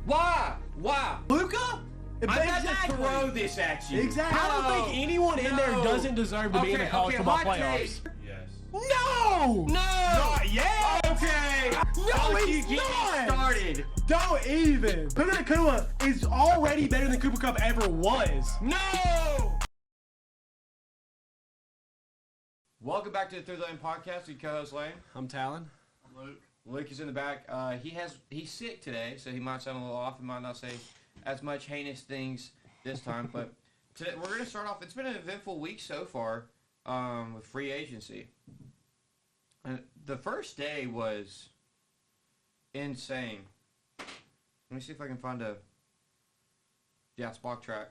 Why? Luka? I'm not to throw this at you. Exactly. I don't think anyone in there doesn't deserve to be in the college football playoffs. Yes. No! Not yet! Okay! No, Don't he's you get not! started! Don't even! Puka Nacua is already better than Cooper Kupp ever was. No! Welcome back to the Through the Lane podcast with co-host Lane. I'm Talon. I'm Luke. Luke is in the back. He's sick today, so he might sound a little off. He might not say as much heinous things this time, but today we're going to start off. It's been an eventful week so far with free agency. And the first day was insane. Let me see if I can find a Spock track.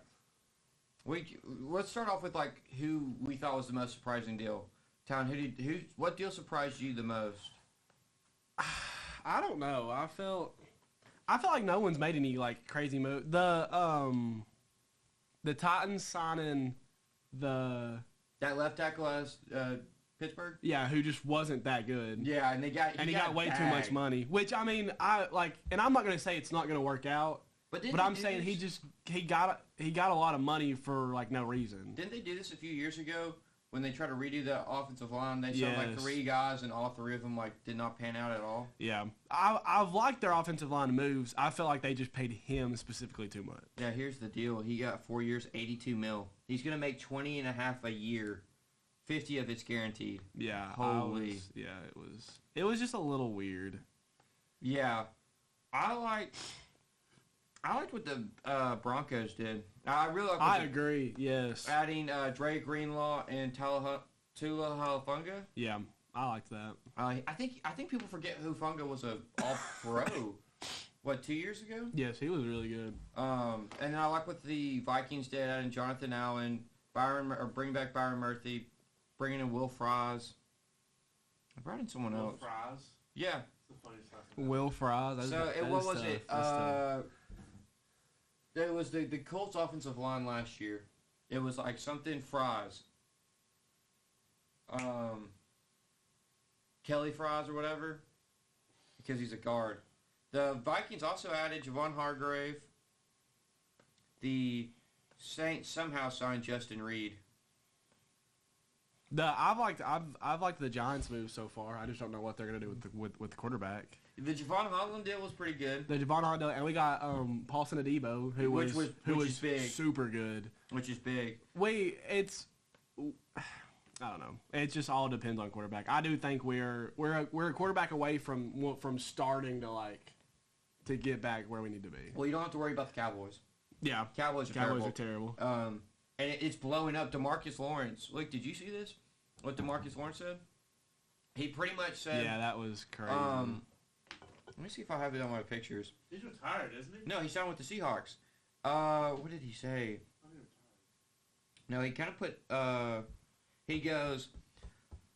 Let's start off with like who we thought was the most surprising deal. Town, what deal surprised you the most? I don't know. I feel like no one's made any like crazy move. The Titans signing that left tackle as Pittsburgh. Yeah, who just wasn't that good. Yeah, and he got way too much money. Which I mean, and I'm not gonna say it's not gonna work out. But I'm saying he got a lot of money for like no reason. Didn't they do this a few years ago when they tried to redo the offensive line? They signed like 3 guys, and all 3 of them like did not pan out at all. Yeah, I've liked their offensive line moves. I feel like they just paid him specifically too much. Yeah, here's the deal. He got 4 years, $82 million. He's gonna make 20 and a half a year. 50 of it's guaranteed. Yeah, holy. It was just a little weird. Yeah, I liked what the Broncos did. I really like. I agree. Yes. Adding Dre Greenlaw and Tua Hufanga. Yeah, I liked that. I think people forget Hufanga was a All-Pro. What, 2 years ago? Yes, he was really good. And then I like what the Vikings did, adding Jonathan Allen, bring back Byron Murphy, bringing in Will Fries. I brought in someone else. Will Fries? Yeah. That's the funniest thing. Will Fries. What was it? It was the Colts offensive line last year. It was like something Fries. Kelly Fries or whatever. Because he's a guard. The Vikings also added Javon Hargrave. The Saints somehow signed Justin Reed. I've liked the Giants move so far. I just don't know what they're gonna do with the quarterback. The Javon Holland deal was pretty good. The Javon Holland deal, and we got Paulson Adebo, who was big. Super good. Which is big. I don't know. It just all depends on quarterback. I do think we're a quarterback away from starting to get back where we need to be. Well, you don't have to worry about the Cowboys. Yeah, Cowboys are terrible. And it's blowing up. DeMarcus Lawrence. Look, did you see this? What DeMarcus Lawrence said? He pretty much said... Yeah, that was crazy. Let me see if I have it on my pictures. He's retired, isn't he? No, he signed with the Seahawks. What did he say? No, he kind of put... he goes,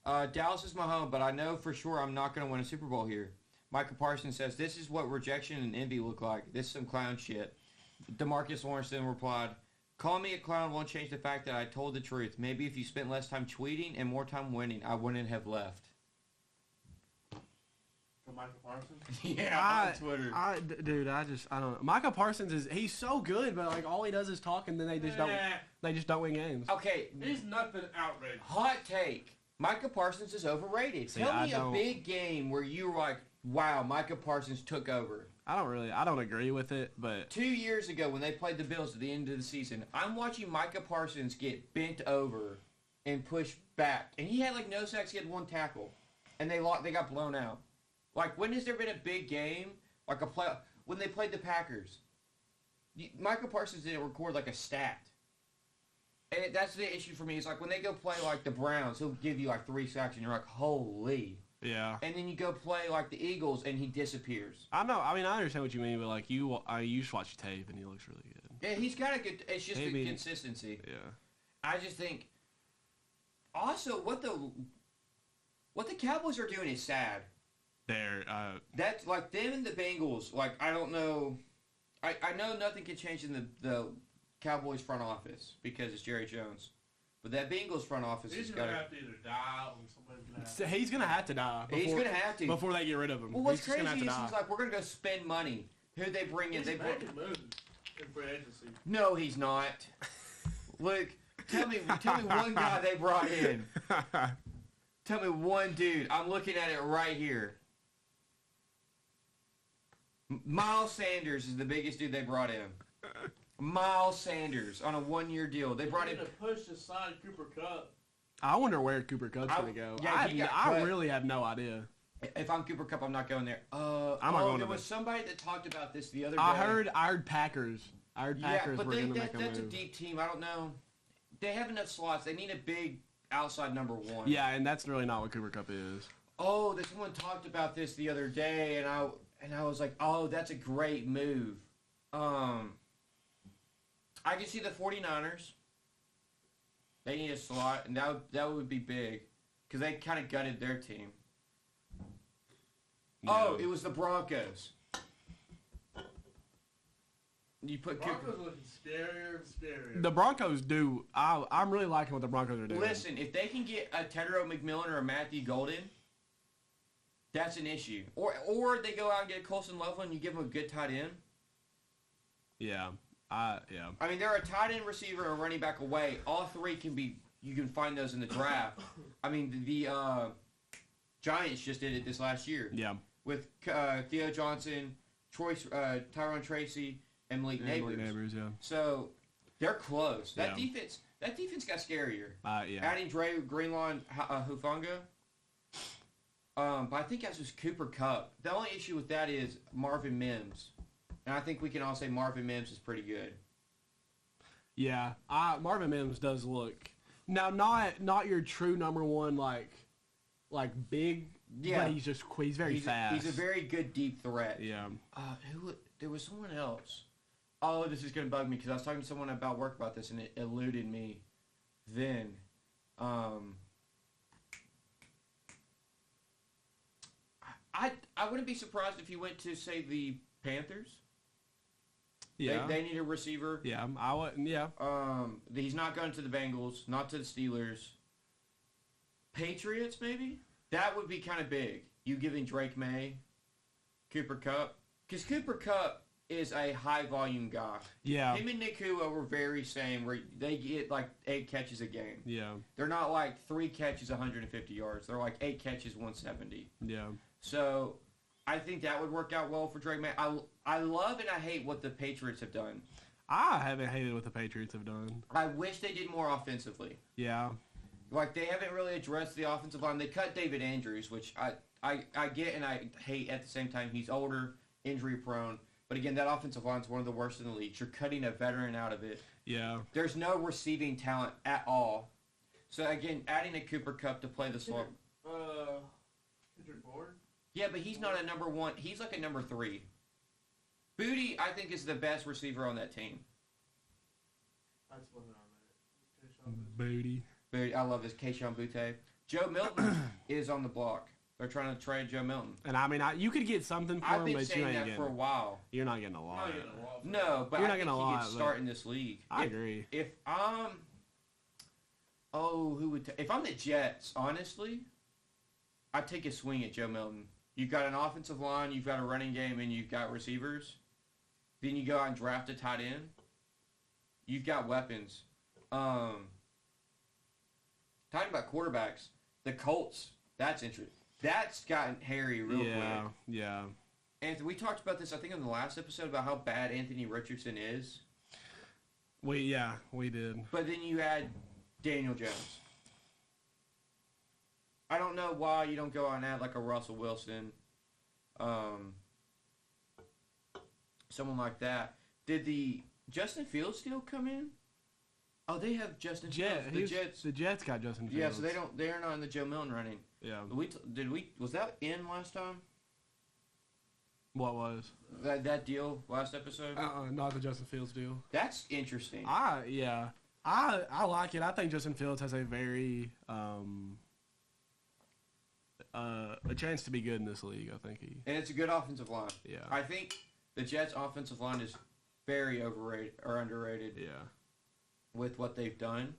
Dallas is my home, but I know for sure I'm not going to win a Super Bowl here. Micah Parsons says, this is what rejection and envy look like. This is some clown shit. DeMarcus Lawrence then replied, calling me a clown won't change the fact that I told the truth. Maybe if you spent less time tweeting and more time winning, I wouldn't have left. From Micah Parsons? Yeah, on Twitter. I don't know. Micah Parsons he's so good, but like all he does is talk, and then they just don't win games. Okay, he's nothing outrageous. Hot take: Micah Parsons is overrated. Tell me a big game where you were like, wow, Micah Parsons took over. I don't agree with it, but 2 years ago when they played the Bills at the end of the season, I'm watching Micah Parsons get bent over and pushed back, and he had like no sacks. He had 1 tackle, and they got blown out. Like, when has there been a big game like when they played the Packers? Micah Parsons didn't record like a stat, and that's the issue for me. It's like when they go play like the Browns, he'll give you like 3 sacks, and you're like, holy. Yeah. And then you go play like the Eagles, and he disappears. I know. I mean, I understand what you mean, but like you just watch tape, and he looks really good. Yeah, he's got a good. It's just the consistency. Yeah. I just think. Also, what the Cowboys are doing is sad. That's like them and the Bengals. Like, I don't know. I know nothing can change in the Cowboys front office because it's Jerry Jones. But that Bengals front office He's has going got to to... have to either die or somebody's going to have So he's gonna have to die. He's going to have to. Before they get rid of him. Well, what's He's just crazy gonna have is to he's die. like, we're going to go spend money. Who'd they bring in? He's making moves in free agency. No, he's not. Look, tell me one guy they brought in. Tell me one dude. I'm looking at it right here. Miles Sanders is the biggest dude they brought in. Miles Sanders on a 1-year deal. They brought in... to push to sign Cooper Kupp. I wonder where Cooper Kupp's gonna go. Yeah, he got I cut. really have no idea. If I'm Cooper Kupp, I'm not going there. I'm not going there to was somebody that talked about this the other day. I heard Packers. I heard Packers but were gonna make that's a a move. deep team. I don't know. They have enough slots. They need a big outside number one. Yeah, and that's really not what Cooper Kupp is. Oh, someone talked about this the other day, and I was like, oh, that's a great move. I can see the 49ers. They need a slot, and that would be big because they kind of gutted their team. No. Oh, it was the Broncos. You put Broncos looking scarier and scarier. The Broncos do. I'm really liking what the Broncos are doing. Listen, if they can get a Tedero McMillan or a Matthew Golden, that's an issue. Or they go out and get Colson Loveland and you give them a good tight end. Yeah. Yeah. I mean, they're a tight end, receiver, and a running back away. All three can be. You can find those in the draft. I mean, the Giants just did it this last year. Yeah. With Theo Johnson, Tyrone Tracy, and Malik Neighbors. Yeah. So they're close. That Yeah. defense got scarier. Yeah. Adding Dre Greenlaw and Hufanga. But I think that's just Cooper Kupp. The only issue with that is Marvin Mims. And I think we can all say Marvin Mims is pretty good. Yeah. Marvin Mims does look now not your true number one like big. Yeah. But he's very fast. He's a very good deep threat. Yeah. There was someone else. Oh, this is gonna bug me because I was talking to someone about work about this and it eluded me. Then, I wouldn't be surprised if he went to say the Panthers. Yeah. They need a receiver. Yeah. I wouldn't. Yeah. He's not going to the Bengals, not to the Steelers. Patriots, maybe? That would be kind of big. You giving Drake May, Cooper Kupp. Because Cooper Kupp is a high-volume guy. Yeah. Him and Nick Hua were very same, where they get like 8 catches a game. Yeah. They're not like 3 catches, 150 yards. They're like 8 catches, 170. Yeah. So I think that would work out well for Drake May. I love and I hate what the Patriots have done. I haven't hated what the Patriots have done. I wish they did more offensively. Yeah. Like, they haven't really addressed the offensive line. They cut David Andrews, which I get and I hate at the same time. He's older, injury-prone. But, again, that offensive line is one of the worst in the league. You're cutting a veteran out of it. Yeah. There's no receiving talent at all. So, again, adding a Cooper Kupp to play the slot. Kendrick Bourne? Yeah, but he's not a number one. He's like a number 3. Booty, I think, is the best receiver on that team. That's what I'm at. Booty. Booty, I love this. Keyshawn Butte. Joe Milton is on the block. They're trying to trade Joe Milton. And I mean, you could get something for I've him, been but you saying ain't that getting. for a while. You're not getting a lot. No, but You're I not think getting a he lot, could but- start in this league. I agree. If who would? If I'm the Jets, honestly, I'd take a swing at Joe Milton. You've got an offensive line, you've got a running game, and you've got receivers. Then you go out and draft a tight end. You've got weapons. Talking about quarterbacks, the Colts. That's interesting. That's gotten hairy real quick. Yeah. Anthony, we talked about this, I think, in the last episode about how bad Anthony Richardson is. We did. But then you add Daniel Jones. I don't know why you don't go out and add like a Russell Wilson, someone like that. Did the Justin Fields deal come in? Oh, they have Justin Fields. The Jets got Justin Fields. Yeah, so they're not in the Joe Milton running. Yeah. Was that in last time? What was? That deal last episode? Not the Justin Fields deal. That's interesting. I like it. I think Justin Fields has a very a chance to be good in this league. I think And it's a good offensive line. Yeah. I think the Jets' offensive line is very overrated or underrated. Yeah. With what they've done.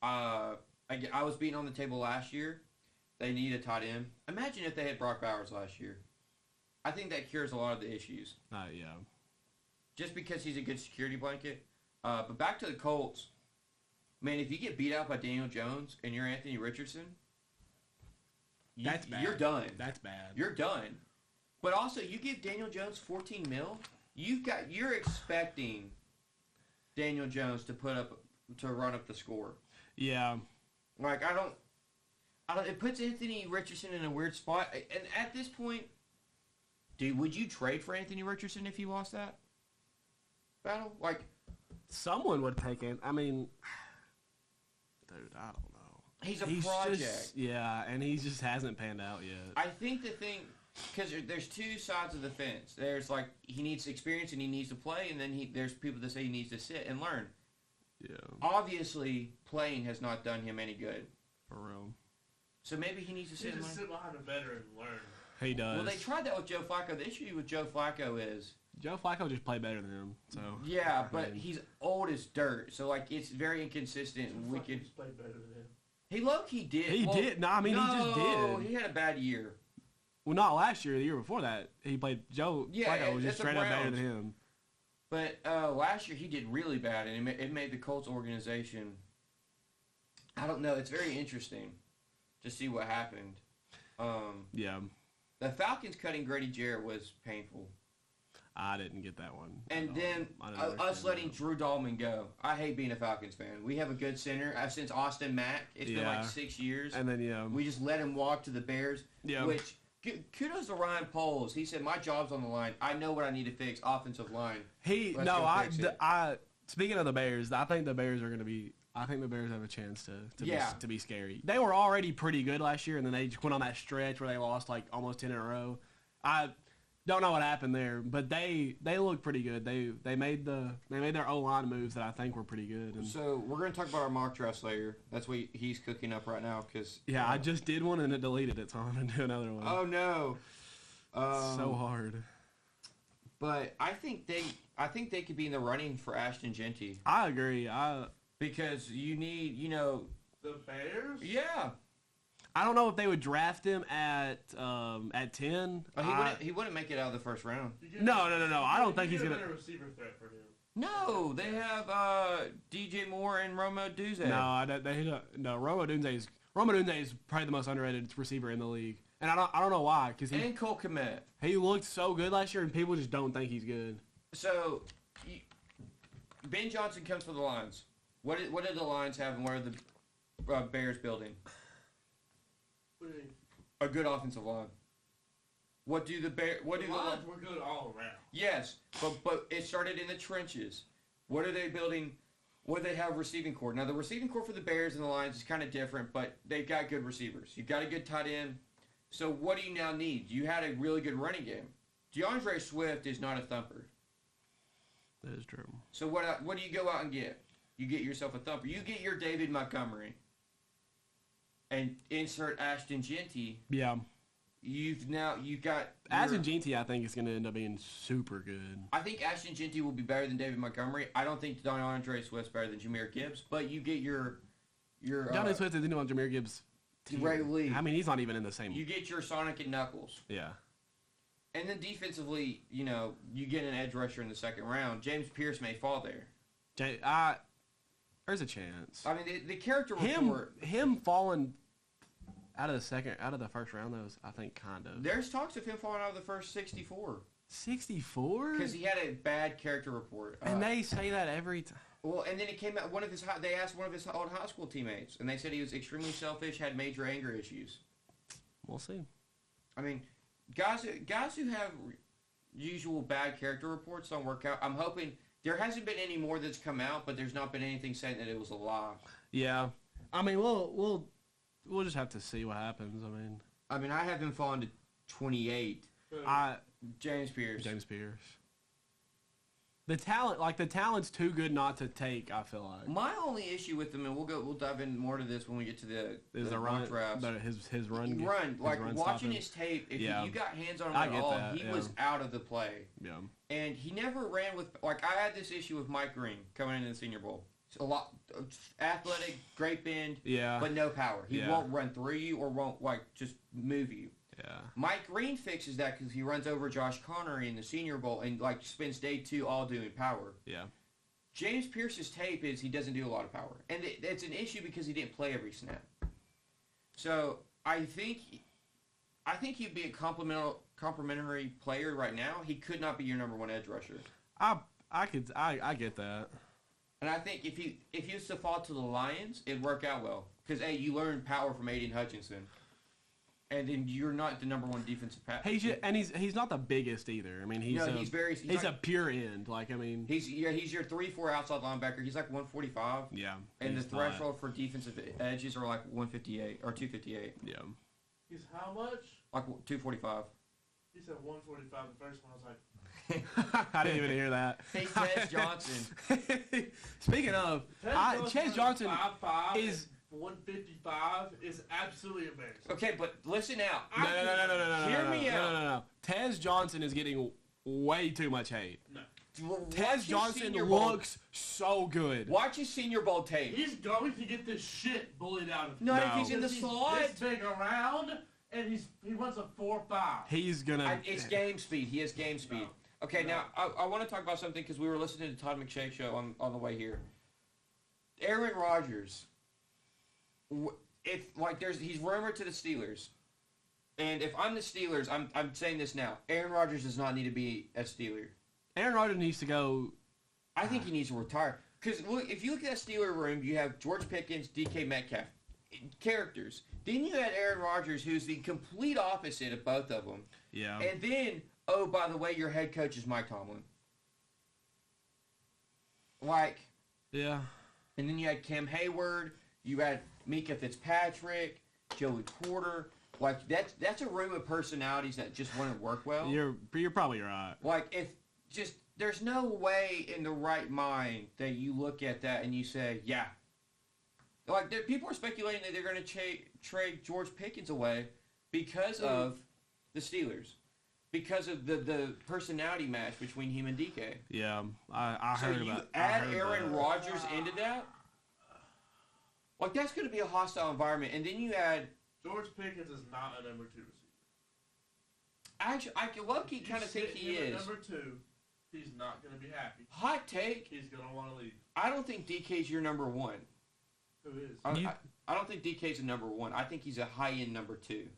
I was beating on the table last year. They need a tight end. Imagine if they had Brock Bowers last year. I think that cures a lot of the issues. Yeah. Just because he's a good security blanket. But back to the Colts. Man, if you get beat out by Daniel Jones and you're Anthony Richardson, That's bad. You're done. That's bad. You're done. But also, you give Daniel Jones $14 million. You're expecting Daniel Jones to run up the score. Yeah. Like I don't. It puts Anthony Richardson in a weird spot. And at this point, dude, would you trade for Anthony Richardson if he lost that battle? Like, someone would take it. I mean, dude, I don't know. He's a project. And he just hasn't panned out yet. I think the thing, because there's two sides of the fence. There's like he needs experience and he needs to play, and then there's people that say he needs to sit and learn. Yeah. Obviously, playing has not done him any good. For real. So maybe he needs to sit and learn. Sit behind a veteran and learn. He does. Well, they tried that with Joe Flacco. The issue with Joe Flacco is Joe Flacco just played better than him. So yeah, but he's old as dirt. So like it's very inconsistent. Joe Flacco's played better than him. He low-key did. He did. No, I mean, he just did. He had a bad year. Well, not last year. The year before that, he played. Joe Flacco was just straight up better than him. But last year he did really bad, and it made the Colts organization. I don't know. It's very interesting to see what happened. Yeah. The Falcons cutting Grady Jarrett was painful. I didn't get that one. And then us letting Drew Dahlman go. I hate being a Falcons fan. We have a good center. Since Austin Mack, it's been like 6 years. And then, we just let him walk to the Bears. Yeah. Which, kudos to Ryan Poles. He said, my job's on the line. I know what I need to fix. Offensive line. Speaking of the Bears, I think the Bears are going to be... I think the Bears have a chance to be scary. They were already pretty good last year, and then they just went on that stretch where they lost like almost 10 in a row. I don't know what happened there, but they look pretty good. They made their O-line moves that I think were pretty good. And so we're going to talk about our mock draft later. That's what he's cooking up right now because I just did one and it deleted it, so I'm going to do another one. Oh no, so hard. But I think they could be in the running for Ashton Genty. I agree. Because you need, the Bears? Yeah. I don't know if they would draft him at 10. He wouldn't make it out of the first round. No. I don't think he's gonna. A receiver threat for him. No, they have DJ Moore and Roma Dunze. No, Roma Dunze is probably the most underrated receiver in the league, and I don't know why and Cole Kmet. He looked so good last year, and people just don't think he's good. So, Ben Johnson comes for the Lions. What did the Lions have, and what are the Bears building? A good offensive line. What do the Lions were good all around. Yes, but it started in the trenches. What are they building? What do they have receiving core? Now the receiving core for the Bears and the Lions is kind of different, but they've got good receivers. You've got a good tight end. So what do you now need? You had a really good running game. DeAndre Swift is not a thumper. That is true. So what do you go out and get? You get yourself a thumper. You get your David Montgomery. And insert Ashton Genty. Yeah. You've got Ashton Genty. I think is going to end up being super good. I think Ashton Genty will be better than David Montgomery. I don't think DeAndre Swift's better than Jahmyr Gibbs, but you get your DeAndre Swift isn't on Jahmyr Gibbs' team. Right league. I mean, he's not even in the same. You get your Sonic and Knuckles. Yeah. And then defensively, you get an edge rusher in the second round. James Pierce may fall there. There's a chance. I mean, the character report. Him falling out of the first round, though, I think kind of. There's talks of him falling out of the first 64. 64? Because he had a bad character report. And they say that every time. Well, and then it came out. They asked one of his old high school teammates, and they said he was extremely selfish, had major anger issues. We'll see. I mean, guys who have usual bad character reports don't work out. I'm hoping there hasn't been any more that's come out, but there's not been anything saying that it was a lie. Yeah, I mean, we'll just have to see what happens. I mean, I have him falling to 28. James Pierce. The talent's too good not to take. I feel like my only issue with him, and we'll dive in more to this when we get to the run drafts. But his run, watching stopping. his tape. If you got hands on him I at get all, that, he was out of the play. Yeah, and he never ran with. I had this issue with Mike Green coming into the Senior Bowl. a lot athletic, great bend, but no power. He won't run through you or won't just move you. Yeah. Mike Green fixes that because he runs over Josh Connery in the Senior Bowl and spends day 2 all doing power. Yeah. James Pierce's tape is he doesn't do a lot of power, and it's an issue because he didn't play every snap. So I think he'd be a complimentary player right now. He could not be your number 1 edge rusher. I get that. And I think if he was to fall to the Lions, it'd work out well because you learn power from Aiden Hutchinson. And then you're not the number 1 defensive pass. He's not the biggest either. I mean, he's a pure end. He's your 3-4 outside linebacker. He's like 145. Yeah. And the threshold for defensive edges are like 158 or 258. Yeah. He's how much? Like 245. He said 145 the first one. I was like, I didn't even hear that. Hey, Ted Johnson. Speaking of, Ted Johnson 5'5" is 155 is absolutely amazing. Okay, but listen out. No. Hear me out. No. Tez Johnson is getting way too much hate. No. Tez Johnson looks so good. Watch his Senior Bowl tape. He's going to get this shit bullied out of him. Not if he's in the slot. He's this big around, and he runs a 4.5. He's gonna. It's game speed. He has game speed. No. Okay, now I want to talk about something because we were listening to Todd McShay show on the way here. Aaron Rodgers. He's rumored to the Steelers, and if I'm the Steelers, I'm saying this now. Aaron Rodgers does not need to be a Steeler. Aaron Rodgers needs to go. I think he needs to retire because if you look at that Steeler room, you have George Pickens, DK Metcalf, characters. Then you had Aaron Rodgers, who's the complete opposite of both of them. Yeah. And then, by the way, your head coach is Mike Tomlin. Yeah. And then you had Cam Hayward. You had Mika Fitzpatrick, Joey Porter. That's a room of personalities that just wouldn't work well. You're probably right. There's no way in the right mind that you look at that and you say, yeah. People are speculating that they're going to trade George Pickens away because of the Steelers. Because of the personality match between him and DK. Yeah, I heard about So you add Aaron Rodgers into that? That's going to be a hostile environment. And then you add... George Pickens is not a number 2 receiver. Actually, I low-key kind of think he is. Number 2, he's not going to be happy. Hot take. He's going to want to leave. I don't think DK's your number 1. Who is? I don't think DK's a number 1. I think he's a high-end number 2.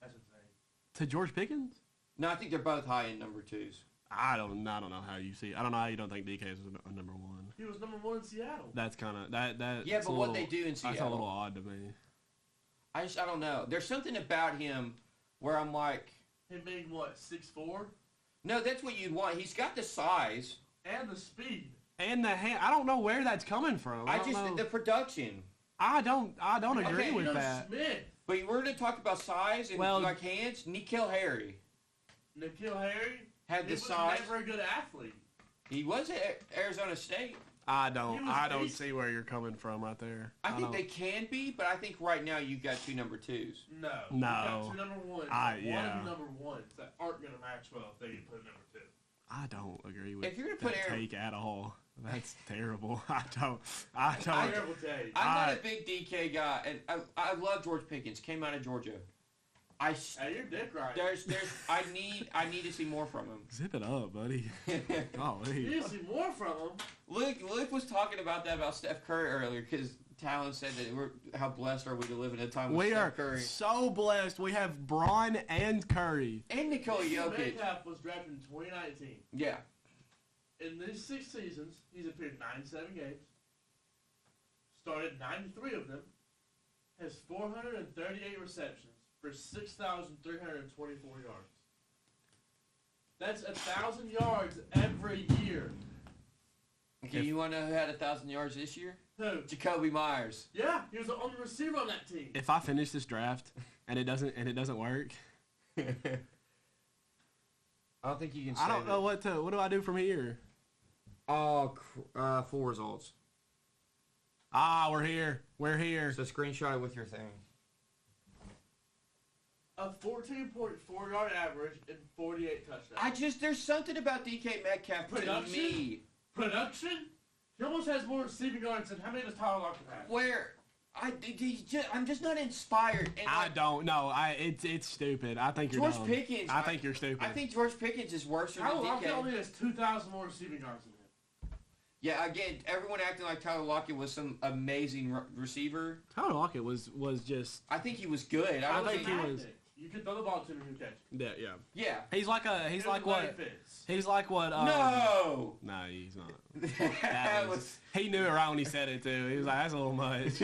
That's insane. To George Pickens? No, I think they're both high-end number 2s. I don't know how you see. I don't know how you don't think DK is a number 1. He was number 1 in Seattle. That's kind of that. Yeah, but what they do in Seattle, that's a little odd to me. I don't know. There's something about him where I'm like, him being what, 6'4"? No, that's what you'd want. He's got the size and the speed and the hand. I don't know where that's coming from. The production. I don't agree with that. Smith. But we're going to talk about size and hands. N'Keal Harry. N'Keal Harry had the size. He was never a good athlete. He was at Arizona State. I don't see where you're coming from right there. I think they can be, but I think right now you've got 2 number 2s. No. You got 2 number 1s. One number 1s that aren't going to match well if they get put number 2. I don't agree with if you're gonna put take at all. That's terrible. I don't. Terrible take. I'm not a big DK guy, and I love George Pickens. Came out of Georgia. Hey, you're dick right. I need to see more from him. Zip it up, buddy. You need to see more from him. Luke was talking about that about Steph Curry earlier because Talon said that how blessed are we to live in a time with Steph Curry. We are so blessed. We have Braun and Curry. And Nikola Jokic. Metcalf was drafted in 2019. Yeah. In these 6 seasons, he's appeared 97 games, started 93 of them, has 438 receptions for 6,324 yards. That's 1,000 yards every year. Okay, you want to know who had 1,000 yards this year? Who? Jacoby Myers. Yeah, he was the only receiver on that team. If I finish this draft and it doesn't work, I don't think you can. I don't know what do I do from here? Oh, full results. We're here. We're here. So screenshot it with your thing. A 14.4 yard average and 48 touchdowns. There's something about DK Metcalf to me. Production? He almost has more receiving yards than how many does Tyler Lockett have? I'm just not inspired. And I don't know. It's stupid. I think you're George dumb. Pickens. I think you're stupid. I think George Pickens is worse than Tyler DK. Lockett only has 2,000 more receiving yards than him. Yeah, again, everyone acting like Tyler Lockett was some amazing receiver. Tyler Lockett was just. I think he was good. I think he was. You can throw the ball to him and he'll catch it. Yeah. He's like what? He's like what? No, he's not. that was. He knew it right when he said it too. He was like, "That's a little much."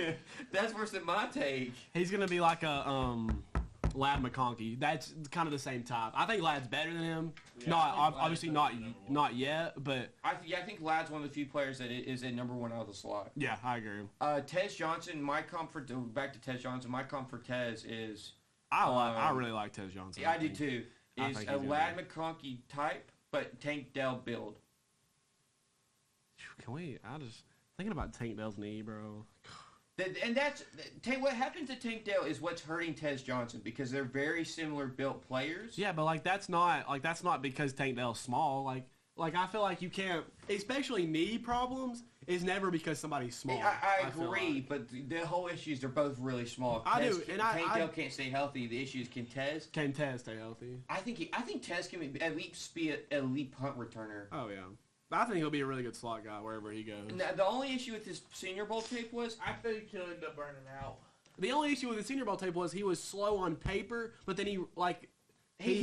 That's worse than my take. He's gonna be like a Lad McConkey. That's kind of the same type. I think Lad's better than him. Yeah, Obviously not yet, but I think Lad's one of the few players that is at number one out of the slot. yeah, I agree. Tez Johnson, my comfort. Back to Tez Johnson. My comfort Tez is. I really like Tez Johnson. Yeah, I do too. Is a Lad McConkey type, but Tank Dell build. Can we? I just thinking about Tank Dell's knee, bro. And that's what happens to Tank Dell is what's hurting Tez Johnson because they're very similar built players. Yeah, but that's not because Tank Dell's small. Like I feel like you can't, especially knee problems, is never because somebody's small. I agree, but the whole issue is they're both really small. Tank Dell can't stay healthy. The issue is can Tez stay healthy? I think Tez can at least be an elite punt returner. Oh yeah. I think he'll be a really good slot guy wherever he goes. Now, the only issue with his Senior Bowl tape was I think he'll end up burning out. The only issue with the Senior Bowl tape was he was slow on paper, but then he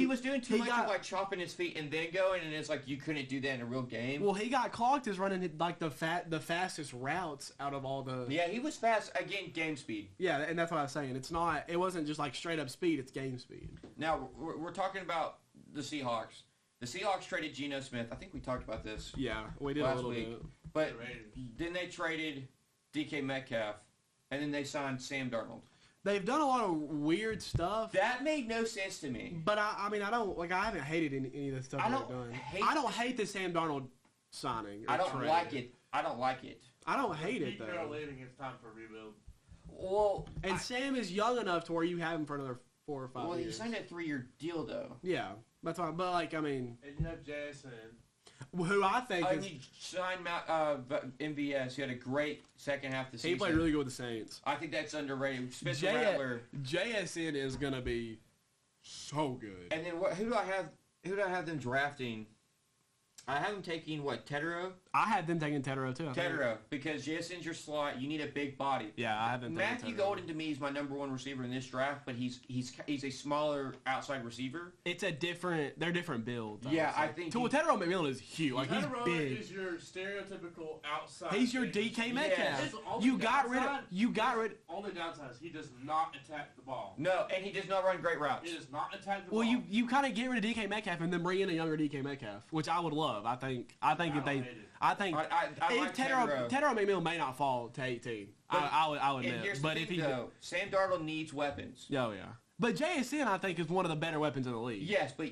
was doing too much of chopping his feet and then going, and it's like you couldn't do that in a real game. Well, he got clocked as running like the fastest routes out of all the. Yeah, he was fast again, game speed. Yeah, and that's what I was saying. It wasn't just like straight up speed; it's game speed. Now we're talking about the Seahawks. The Seahawks traded Geno Smith. I think we talked about this. Yeah, we did last a little week. bit. But then they traded DK Metcalf, and then they signed Sam Darnold. They've done a lot of weird stuff. That made no sense to me. But I haven't hated any of the stuff they've done. I don't hate the Sam Darnold signing. I don't like it. I don't like it. I don't hate it, though. Leaving, it's time for a rebuild. Well, Sam is young enough to where you have him for another 4 or 5 years. Well, he signed a 3-year deal, though. Yeah, that's fine. But, And you have Jason. Who I think is... He signed MVS. He had a great second half of the season. He played really good with the Saints. I think that's underrated. Spencer Rattler. JSN is going to be so good. And then who do I have? Who do I have them drafting? I have them taking, Tetero? I had them taking Tetero, too. Tetero, because JSN's your slot. You need a big body. Yeah, I have them taking Matthew Golden, to me, is my number one receiver in this draft, but he's a smaller outside receiver. They're different builds. Yeah, I think... Tetero McMillan is huge. Like, he's big. Is your stereotypical outside. He's your DK Metcalf. You got rid of... Only downside is he does not attack the ball. No, and he does not run great routes. He does not attack the ball. Well, you kind of get rid of DK Metcalf and then bring in a younger DK Metcalf, which I would love. I think if Tetero McMillan may not fall to 18. I would admit. But if Sam Darnold needs weapons. Oh yeah. But JSN, I think, is one of the better weapons in the league. Yes, but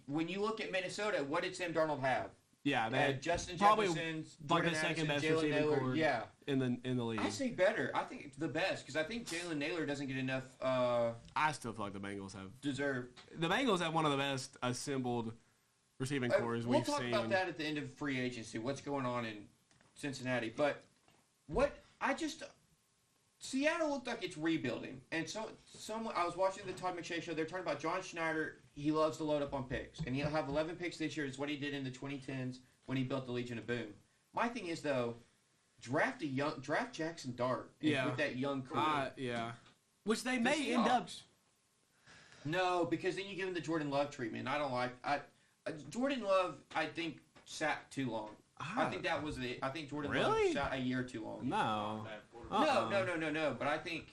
when you look at Minnesota, what did Sam Darnold have? Yeah, they had Justin probably Jefferson, like the second best receiving core. Yeah. in the league. I say better. I think it's the best because I think Jalen Naylor doesn't get enough. I still feel like the Bengals have deserved. The Bengals have one of the best assembled receiving cores we've seen. We'll talk about that at the end of free agency. What's going on in Cincinnati? But Seattle looked like it's rebuilding, and I was watching the Todd McShay show. They're talking about John Schneider. He loves to load up on picks, and he'll have 11 picks this year. Is what he did in the 2010s when he built the Legion of Boom. My thing is though, draft Jackson Dart with that young core. Which they may end up. No, because then you give him the Jordan Love treatment. I don't like. Jordan Love, I think, sat too long. I think that was it. I think Jordan Love sat a year too long. No. No. But I think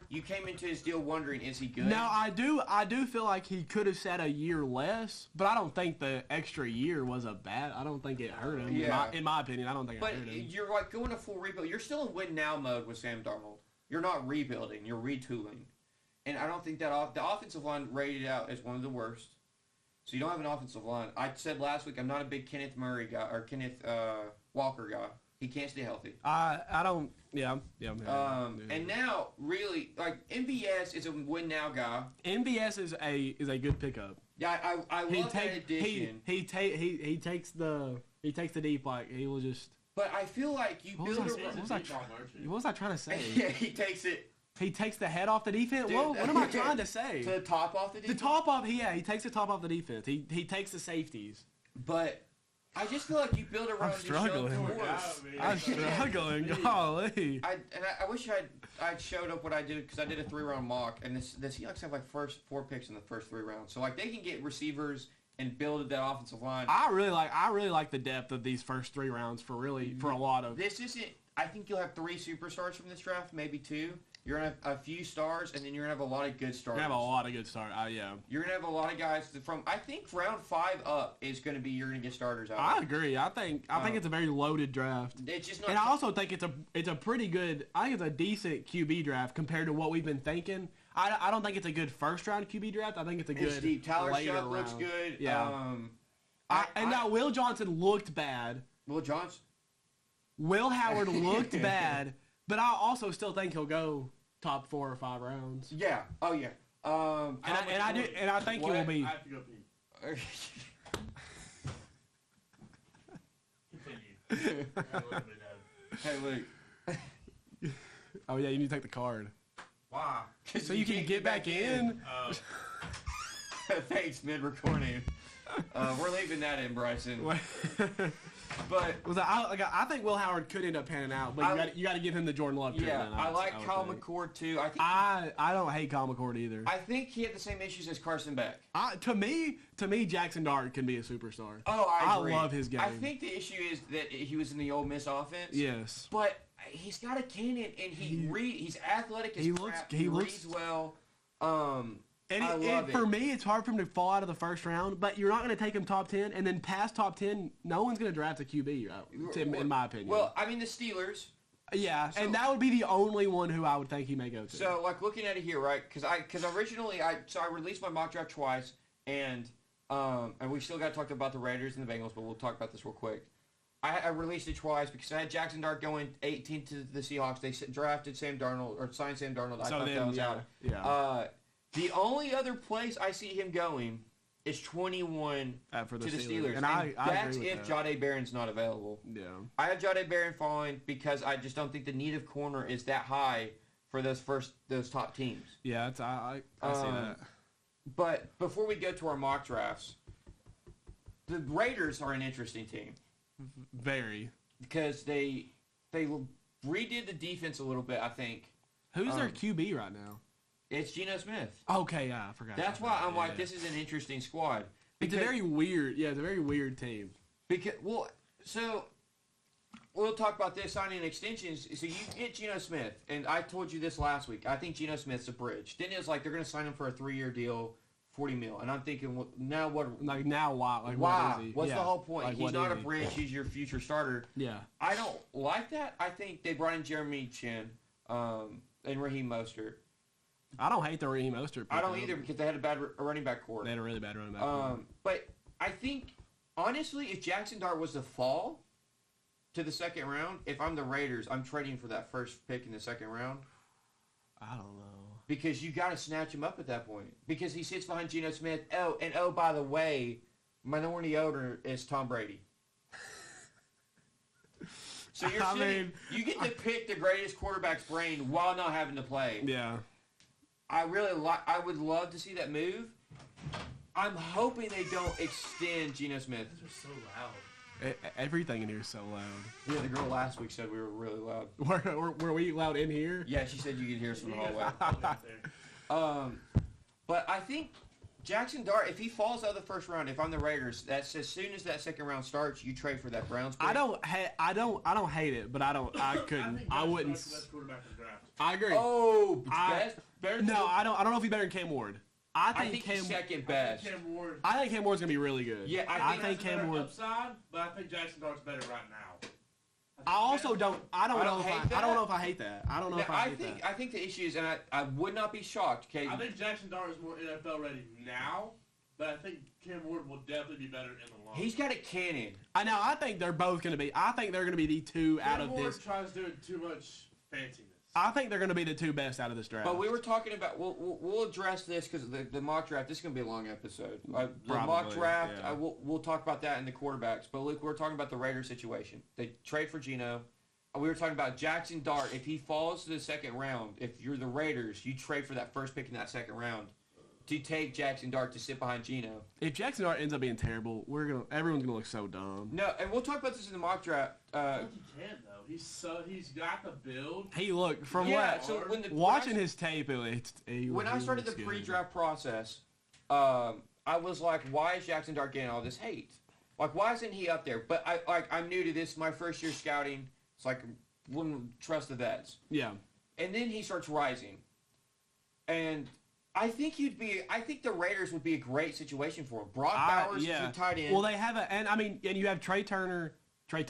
you came into his deal wondering, is he good? Now, I do feel like he could have sat a year less, but I don't think the extra year was I don't think it hurt him. Yeah. In my opinion, I don't think it hurt him. But you're going a full rebuild. You're still in win now mode with Sam Darnold. You're not rebuilding. You're retooling. And I don't think that the offensive line rated out as one of the worst. So you don't have an offensive line. I said last week I'm not a big Kenneth Murray guy or Kenneth Walker guy. He can't stay healthy. I don't. Yeah. And now, really, MVS is a win now guy. MVS is a good pickup. Yeah, I love that addition. He takes the deep. He will just. But I feel like you build what was I trying to say? Yeah, he takes it. He takes the head off the defense? Dude, what am I trying to say? To the top off the defense? The top off, he takes the top off the defense. He takes the safeties. But I just feel like you build around. I'm struggling. I'm struggling. Golly. I wish I'd showed up what I did because I did a 3-round mock, and the Seahawks have like first 4 picks in the first 3 rounds, so like they can get receivers and build that offensive line. I really like the depth of these first 3 rounds for a lot of. This isn't. I think you'll have 3 superstars from this draft, maybe 2. You're going to have a few stars, and then you're going to have a lot of good stars. You're going to have a lot of good stars, yeah. You're going to have a lot of guys from, I think round 5 up is going to be, you're going to get starters out of I agree. I think it's a very loaded draft. It's just not. And I also think it's a pretty good, I think it's a decent QB draft compared to what we've been thinking. I don't think it's a good first round QB draft. I think it's a good Steve Tyler later Shutt round. Looks good. Yeah. Now Will Johnson looked bad. Will Johnson? Will Howard looked bad, but I also still think he'll go top 4 or 5 rounds. Yeah. Oh yeah. I think he will be. I have to go pee. Continue. Hey, Luke. Oh yeah, you need to take the card. Why? So you can get back in. Thanks, mid-recording. We're leaving that in, Bryson. But I think Will Howard could end up panning out, but you got to give him the Jordan Love treatment. Yeah, I like Kyle McCord too. I don't hate Kyle McCord either. I think he had the same issues as Carson Beck. To me, Jackson Dart can be a superstar. Oh, I agree. I love his game. I think the issue is that he was in the Ole Miss offense. Yes, but he's got a cannon, and he's athletic as crap. He reads well. For me, it's hard for him to fall out of the first round, but you're not going to take him top 10, and then past top 10, no one's going to draft a QB, in my opinion. Well, I mean, the Steelers. Yeah, and that would be the only one who I would think he may go to. So, like, looking at it here, right, because originally, I released my mock draft twice, and we still got to talk about the Raiders and the Bengals, but we'll talk about this real quick. I released it twice because I had Jackson Dart going 18 to the Seahawks. They drafted Sam Darnold, or signed Sam Darnold. I thought that was out. Yeah. The only other place I see him going is 21 to the Steelers. And that's if Jahdae Barron's not available. Yeah. I have Jahdae Barron falling because I just don't think the need of corner is that high for those top teams. Yeah, I see that. But before we go to our mock drafts, the Raiders are an interesting team. Very. Because they redid the defense a little bit, I think. Who's their QB right now? It's Geno Smith. Okay, yeah, I forgot. That's why I'm like, this is an interesting squad. It's a very weird team. So we'll talk about this signing extensions. So you get Geno Smith, and I told you this last week. I think Geno Smith's a bridge. Then it was like they're going to sign him for a 3-year deal, $40 million, and I'm thinking, well, now what? Like now why? Like why? What is he? What's the whole point? Like, he's not a bridge. He's your future starter. Yeah. I don't like that. I think they brought in Jeremy Chin and Raheem Mostert. I don't hate the Raheem Mostert. I don't either because they had a bad running back core. They had a really bad running back core. But I think, honestly, if Jackson Dart was to fall to the second round, if I'm the Raiders, I'm trading for that first pick in the second round. I don't know. Because you got to snatch him up at that point. Because he sits behind Geno Smith. Oh, by the way, minority owner is Tom Brady. So you get to pick the greatest quarterback's brain while not having to play. Yeah. I would love to see that move. I'm hoping they don't extend Geno Smith. They're so loud. Everything in here is so loud. Yeah, the girl last week said we were really loud. Were we loud in here? Yeah, she said you could hear us from the hallway. But I think Jackson Dart, if he falls out of the first round, if I'm the Raiders, that's as soon as that second round starts, you trade for that Browns pick. I don't hate it, but I couldn't. I wouldn't. That's the best quarterback in the draft. I agree. Oh, better. No, I don't know if he's better than Cam Ward. I think he's second best. I think Cam Ward's gonna be really good. Yeah, I think Cam Ward. Upside, but I think Jackson Dart's better right now. I also don't. I don't know if I hate that. I don't know if I hate that. I think the issue is, and I would not be shocked. Okay. I think Jackson Dart is more NFL ready now, but I think Cam Ward will definitely be better in the long. He's got a cannon. I think they're both gonna be. I think they're gonna be the two out of Cam Ward this. tries doing too much fanciness. I think they're going to be the two best out of this draft. But we were talking about we'll address this because the mock draft. This is going to be a long episode. The mock draft. Yeah. We'll talk about that in the quarterbacks. But Luke, we're talking about the Raiders situation. They trade for Geno. We were talking about Jackson Dart. If he falls to the second round, if you're the Raiders, you trade for that first pick in that second round to take Jackson Dart to sit behind Geno. If Jackson Dart ends up being terrible, everyone's gonna look so dumb. No, and we'll talk about this in the mock draft. I think he can though. He's got the build. He looked from So watching his tape. When I started the pre-draft process, I was like, why is Jackson Dart getting all this hate? Like, why isn't he up there? But I'm new to this. My first year scouting. It's like wouldn't trust the vets. Yeah. And then he starts rising, and I think the Raiders would be a great situation for him. Brock Bowers is a tight end. Well, they have and you have Trey Tucker. I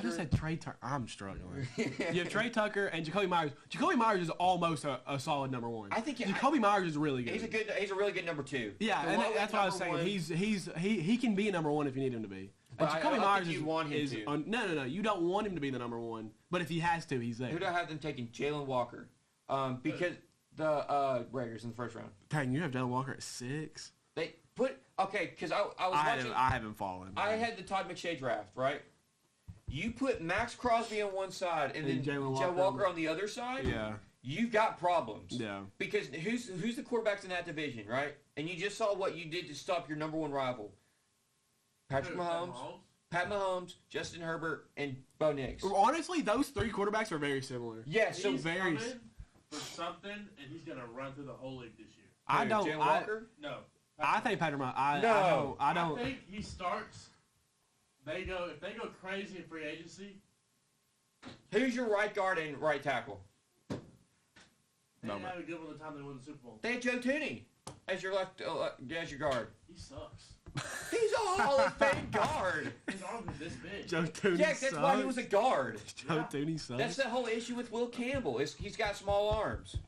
just said Trey Tucker. I'm struggling. You have Trey Tucker and Jacoby Myers. Jacoby Myers is almost a solid number one. I think Jacoby Myers is really good. He's a really good number two. Yeah, and that's what I was saying. He can be a number one if you need him to be. But Jacoby Myers you want him to. No. You don't want him to be the number one. But if he has to, he's there. Who do I have them taking? Jalen Walker. Because the Raiders in the first round. Dang, you have Jalen Walker at 6? They put because I was watching. I haven't followed him. I had the Todd McShay draft, right? You put Max Crosby on one side and then Jalen Walker on the other side. Yeah. You've got problems. Yeah. Because who's the quarterbacks in that division, right? And you just saw what you did to stop your number one rival. Patrick Mahomes, Pat Mahomes, Justin Herbert, and Bo Nix. Honestly, those three quarterbacks are very similar. Yeah, so he's very for something, and he's gonna run through the whole league this year. I don't. Jalen Walker? No. I think Patrick Mahomes. I don't. I think he starts. If they go crazy in free agency. Who's your right guard and right tackle? They didn't have a good one the time they won the Super Bowl. They had Joe Tooney as your as your guard. He sucks. He's a Hall of Fame guard. His arm is this big. Joe Tooney yes, that's why he was a guard. Joe Tooney sucks. That's the whole issue with Will Campbell. He's got small arms.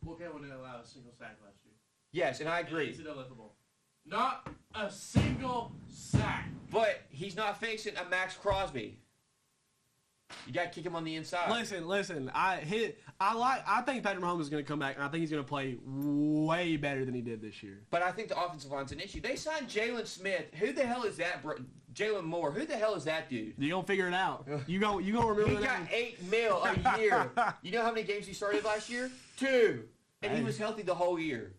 Will Campbell didn't allow a single sack last year. Yes, and I agree. NCAA football. Not a single sack. But he's not facing a Max Crosby. You got to kick him on the inside. Listen. I think Patrick Mahomes is going to come back, and I think he's going to play way better than he did this year. But I think the offensive line's an issue. They signed Jalen Smith. Who the hell is that, bro? Jalen Moore. Who the hell is that dude? You gonna figure it out. You gonna remember that? He got $8 million a year. You know how many games he started last year? 2. And he was healthy the whole year.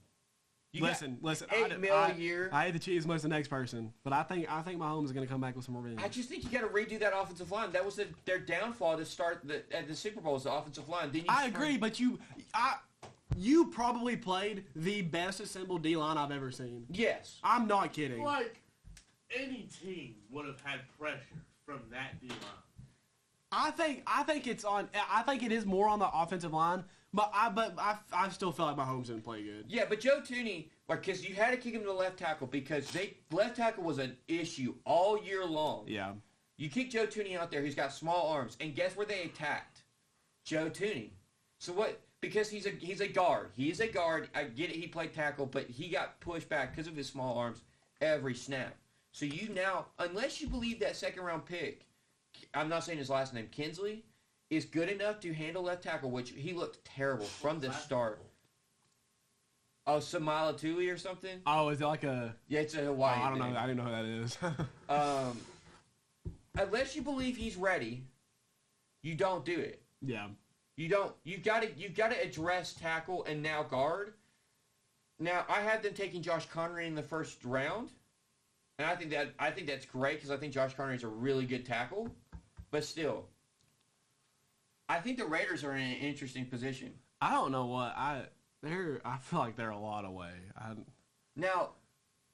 Listen. $8 million a year. I hate to cheat as much as the next person, but I think Mahomes is going to come back with some revenge. I just think you got to redo that offensive line. That was their downfall to start at the Super Bowl was the offensive line. I agree, but you probably played the best assembled D line I've ever seen. Yes, I'm not kidding. Like any team would have had pressure from that D line. I think it is more on the offensive line. But I still feel like Mahomes didn't play good. Yeah, but Joe Tooney, because you had to kick him to the left tackle because left tackle was an issue all year long. Yeah. You kick Joe Tooney out there, he's got small arms, and guess where they attacked? Joe Tooney. So what? Because he's a guard. He's a guard. I get it. He played tackle, but he got pushed back because of his small arms every snap. So you now, unless you believe that second round pick, I'm not saying his last name, Kinsley, is good enough to handle left tackle, which he looked terrible from the start. Oh, Samala Tuli or something? Oh, is it like a... Yeah, it's a Hawaiian I don't know. I didn't know who that is. Unless you believe he's ready, you don't do it. Yeah. You don't. You've got to address tackle and now guard. Now, I had them taking Josh Connery in the first round, and I think that's great because I think Josh Connery is a really good tackle, but still... I think the Raiders are in an interesting position. I don't know what I feel like they're a lot away. Now,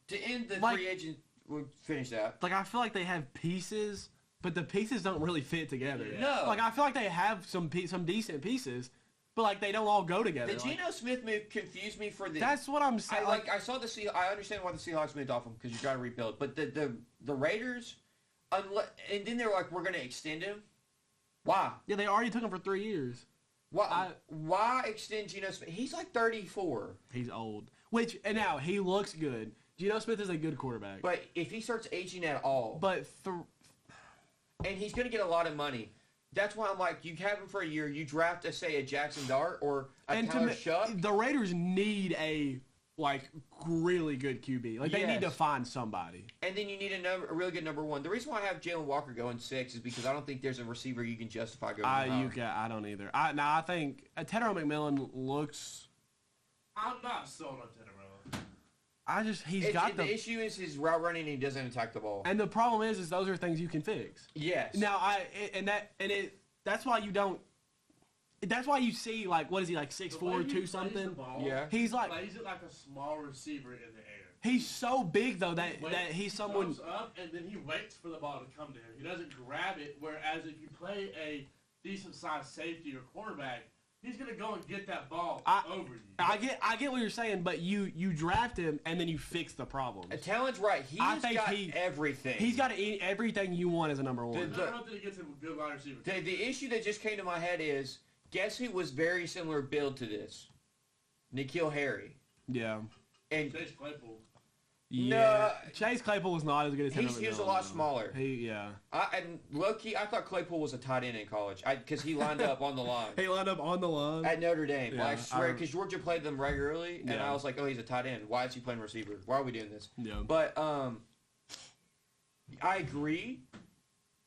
to end the free agent, we'll finish that. Like I feel like they have pieces, but the pieces don't really fit together. Yeah. No. Like I feel like they have some decent pieces, but like they don't all go together. The Geno Smith move confused me for the. That's what I'm saying. I saw the I understand why the Seahawks moved off him because you got to rebuild, but the Raiders, and then they're like, we're going to extend him. Why? Yeah, they already took him for 3 years. Why extend Geno Smith? He's like 34. He's old. And now, he looks good. Geno Smith is a good quarterback. But if he starts aging at all... But... and he's going to get a lot of money. That's why I'm like, you have him for a year. You draft, say, a Jackson Dart or a Tyler Shuck. The Raiders need a really good QB. Like they need to find somebody. And then you need a really good number one. The reason why I have Jalen Walker going 6 is because I don't think there's a receiver you can justify going. I don't either. I think Tedero McMillan looks. I'm not sold on Tedero. The issue is his route running and he doesn't attack the ball. And the problem is those are things you can fix. Yes. Now that's why you don't. That's why you see what is he 6'4", 2 something? Yeah. He's plays it like a small receiver in the air. He's so big though that he's someone. He jumps up and then he waits for the ball to come to him. He doesn't grab it. Whereas if you play a decent sized safety or quarterback, he's gonna go and get that ball over you. I get what you're saying, but you draft him and then you fix the problem. Talent's right. He's got everything. He's got everything you want as a number one. I don't think he gets a good wide receiver. The issue that just came to my head is, guess who was very similar build to this? N'Keal Harry. Yeah. And Chase Claypool. Yeah. No, Chase Claypool was not as good as him. He was a lot smaller. And low-key, I thought Claypool was a tight end in college because he lined up on the line. He lined up on the line. At Notre Dame. Yeah, I swear, because Georgia played them regularly, and I was like, oh, he's a tight end. Why is he playing receiver? Why are we doing this? Yeah. But I agree.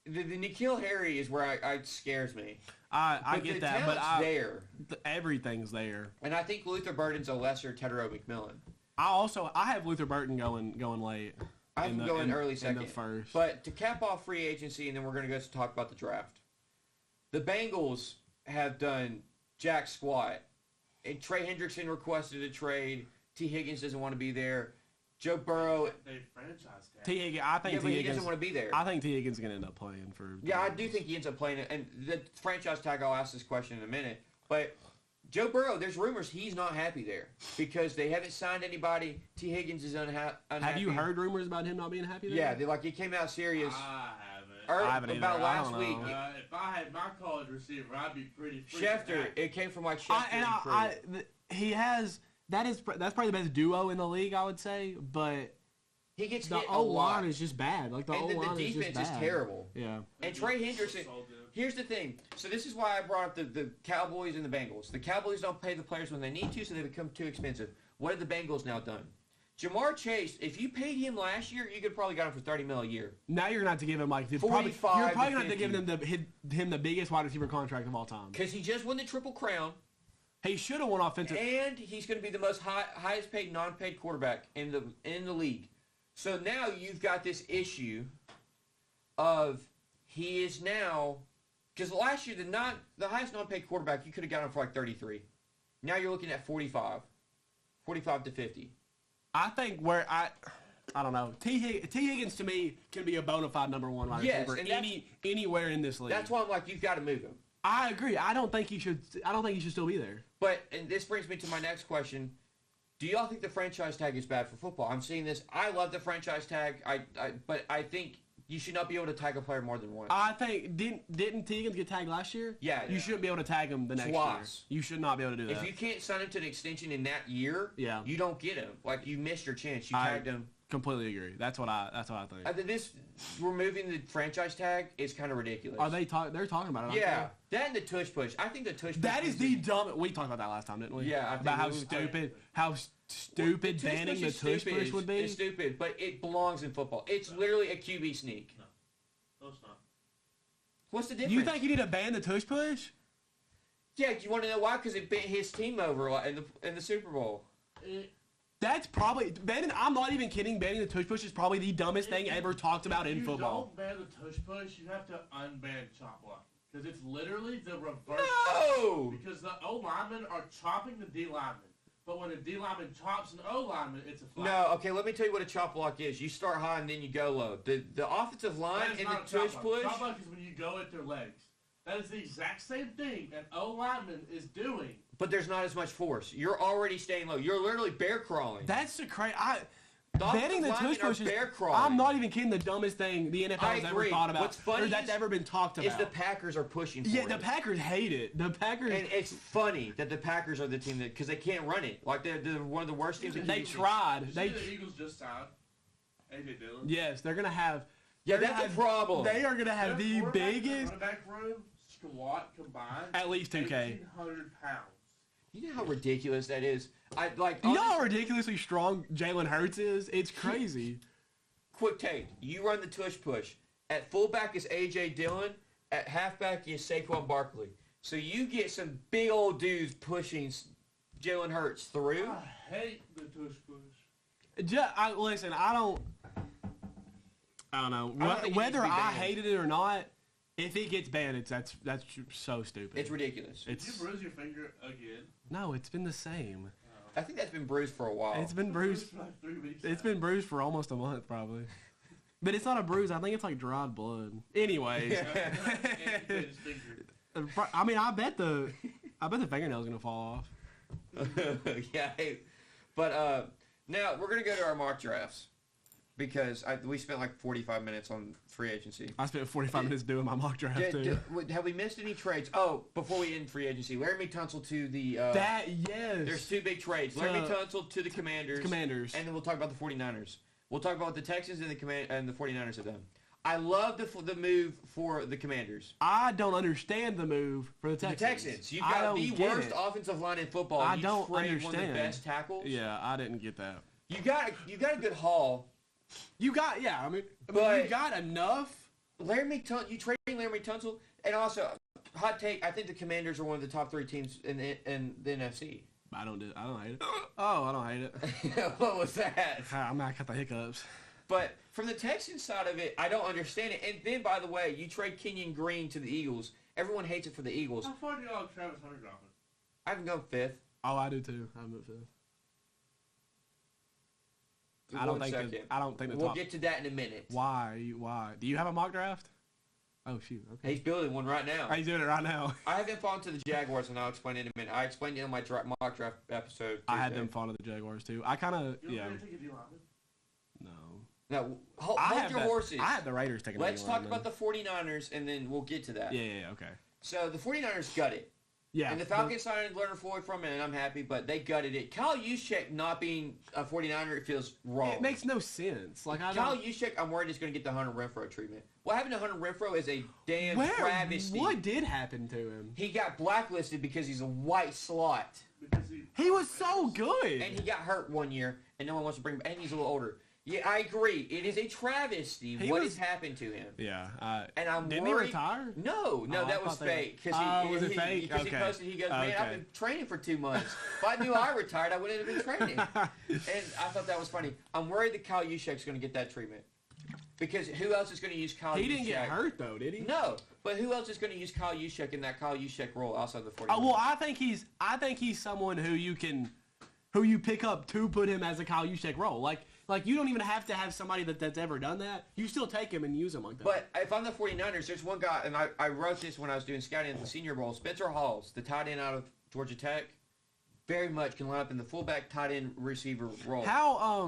The N'Keal Harry is where it scares me. I get that, but there. Everything's there. And I think Luther Burden's a lesser Tedero McMillan. I have Luther Burden going late. I have him going early second. In the first. But to cap off free agency, and then we're going to go to talk about the draft. The Bengals have done jack squat. And Trey Hendrickson requested a trade. T. Higgins doesn't want to be there. Joe Burrow. They franchise tag. T. Higgins. I think T. Higgins doesn't want to be there. I think T. Higgins is going to end up playing for. Yeah, I do think he ends up playing it. And the franchise tag, I'll ask this question in a minute. But Joe Burrow, there's rumors he's not happy there because they haven't signed anybody. T. Higgins is unhappy. Have you heard rumors about him not being happy there? Yeah, it came out serious. I haven't either. About last week. If I had my college receiver, I'd be pretty. Schefter, it came from Schefter. He has. That's probably the best duo in the league, I would say. But he gets the O line is just bad. The O line is just bad. The defense is terrible. Yeah. And Trey Hendrickson. Here's the thing. So this is why I brought up the Cowboys and the Bengals. The Cowboys don't pay the players when they need to, so they become too expensive. What have the Bengals now done? Jamar Chase, if you paid him last year, you could probably got him for $30 million a year. Now you're going to have to give him you're probably going to have to give him the biggest wide receiver contract of all time. Because he just won the Triple Crown. He should have won offensive. And he's going to be the most highest paid non-paid quarterback in the league. So now you've got this issue of he is now, because last year the highest non-paid quarterback you could have got him for 33. Now you're looking at 45 to 50. I think I don't know. T. Higgins to me can be a bona fide number one wide receiver anywhere in this league. That's why I'm like, you've got to move him. I agree. I don't think he should still be there. And this brings me to my next question. Do y'all think the franchise tag is bad for football? I'm seeing this. I love the franchise tag. But I think you should not be able to tag a player more than once. I think didn't T. Higgins get tagged last year? Yeah. You shouldn't be able to tag him the next year. You should not be able to do that. If you can't sign him to an extension in that year, you don't get him. You missed your chance. You tagged him. Completely agree. That's what I think. This removing the franchise tag is kind of ridiculous. Are they they're talking about it? Yeah, that and the tush push. I think the tush push. That is the dumb. We talked about that last time, didn't we? Yeah, about how stupid banning the tush push would be. It's stupid, but it belongs in football. It's literally a QB sneak. No, it's not. What's the difference? You think you need to ban the tush push? Yeah, do you want to know why? Because it bent his team over in the Super Bowl. That's probably banning. I'm not even kidding. Banning the tush push is probably the dumbest thing ever talked about in football. If you don't ban the tush push, you have to unban chop block because it's literally the reverse. No, because the O linemen are chopping the D lineman, but when a D lineman chops an O lineman, it's a flag. No, okay. Let me tell you what a chop block is. You start high and then you go low. The offensive line and the tush push. Chop block is when you go at their legs. That is the exact same thing an O lineman is doing. But there's not as much force. You're already staying low. You're literally bear crawling. That's the crazy. Banning the tush push is. Bear crawling. I'm not even kidding. The dumbest thing the NFL has ever thought about. What's funny or that's ever been talked about. Is the Packers are pushing for it. The Packers hate it. The Packers. And it's funny that the Packers are the team that because they can't run it. They're one of the worst teams. They tried. The Eagles just signed A.J. Dillon. Yes, they're gonna have. Yeah, that's a problem. They are gonna have the biggest. Running back room squat combined. At least 2K. 1,800 pounds. You know how ridiculous that is? You know how ridiculously strong Jalen Hurts is? It's crazy. Quick take. You run the tush push. At fullback is A.J. Dillon. At halfback is Saquon Barkley. So you get some big old dudes pushing Jalen Hurts through. I hate the tush push. Listen, I don't know. Whether I hated it or not, if it gets banned, that's so stupid. It's ridiculous. Did you bruise your finger again? No, it's been the same. I think that's been bruised for a while. It's been bruised for like 3 weeks. It's been bruised for almost a month, probably. But it's not a bruise. I think it's like dried blood. Anyways. I mean, I bet the fingernail's gonna fall off. Yeah, but now we're gonna go to our mock drafts because we spent like 45 minutes on free agency. I spent 45 minutes doing my mock draft too. Have we missed any trades? Oh, before we end free agency, Laramie Tunsil to the. Yes. There's 2 big trades. Laramie Tunsil to the Commanders. And then we'll talk about the 49ers. We'll talk about what the Texans and the 49ers have done. I love the move for the Commanders. I don't understand the move for the Texans. The Texans. You've got the worst offensive line in football. I don't understand. One of the best tackles. Yeah, I didn't get that. You got a good haul. You got you got enough. You trading Laramie Tunsil, and also hot take. I think the Commanders are one of the top 3 teams in the NFC. I don't hate it. Oh, I don't hate it. What was that? I'm not got the hiccups. But from the Texans side of it, I don't understand it. And then, by the way, you trade Kenyon Green to the Eagles. Everyone hates it for the Eagles. How far do y'all have Travis Hunter dropping? I can go 5th. Oh, I do too. I'm at 5th. I don't think the We'll top. get to that in a minute. Why? Do you have a mock draft? Oh, shoot. Okay. He's building one right now. He's doing it right now. I have them falling to the Jaguars, and I'll explain in a minute. I explained it in my mock draft episode Tuesday. I had them falling to the Jaguars, too. I kind of, yeah. Take a D-lineman? No. No, hold your horses. I had the Raiders taking Let's talk about the 49ers, and then we'll get to that. Yeah, okay. So the 49ers got it. Yeah. And the Falcons signed Leonard Floyd from it, and I'm happy, but they gutted it. Kyle Juszczyk not being a 49er, it feels wrong. It makes no sense. Kyle Juszczyk, I'm worried is going to get the Hunter Renfrow treatment. What happened to Hunter Renfrow is a damn travesty. What did happen to him? He got blacklisted because he's a white slot. He was so good. And he got hurt one year, and no one wants to bring him, and he's a little older. Yeah, I agree. It is a travesty what has happened to him. Yeah. And I'm didn't worried. he retire? No, that was fake. Was it fake? Because he posted, he goes, man, I've been training for 2 months. If I knew I retired, I wouldn't have been training. And I thought that was funny. I'm worried that Kyle Juszczyk's going to get that treatment. Because who else is going to use Kyle Juszczyk? He didn't get hurt, though, did he? No. But who else is going to use Kyle Juszczyk in that Kyle Juszczyk role outside the 49ers? Well, I think he's someone who you pick up to put him as a Kyle Juszczyk role. Like you don't even have to have somebody that's ever done that. You still take him and use him like that. But if I'm the 49ers, there's one guy, and I wrote this when I was doing scouting at the Senior Bowl, Spencer Hawes, the tight end out of Georgia Tech, very much can line up in the fullback tight end receiver role. How,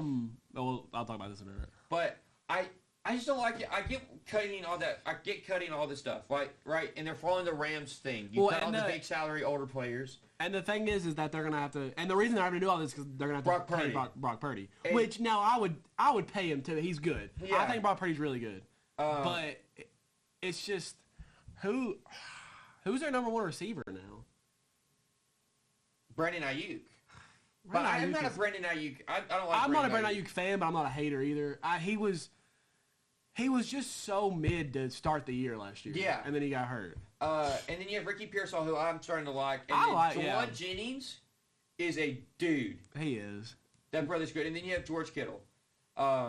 well, I'll talk about this in a minute. But I just don't like it. I get cutting all that. I get cutting all this stuff, right? And they're following the Rams thing. You cut all the big salary older players. And the thing is that they're gonna have to. And the reason they're having to do all this is because they're gonna have to pay Brock Purdy. Which now I would pay him too. He's good. Yeah. I think Brock Purdy's really good. But it's just who's their number 1 receiver now? Brandon Ayuk. But I'm not a Brandon Ayuk. I don't like. I'm not a Brandon Ayuk fan, but I'm not a hater either. He was just so mid to start the year last year. Yeah. And then he got hurt. And then you have Ricky Pearsall, who I'm starting to like. And Jawan Jennings is a dude. He is. That brother's good. And then you have George Kittle.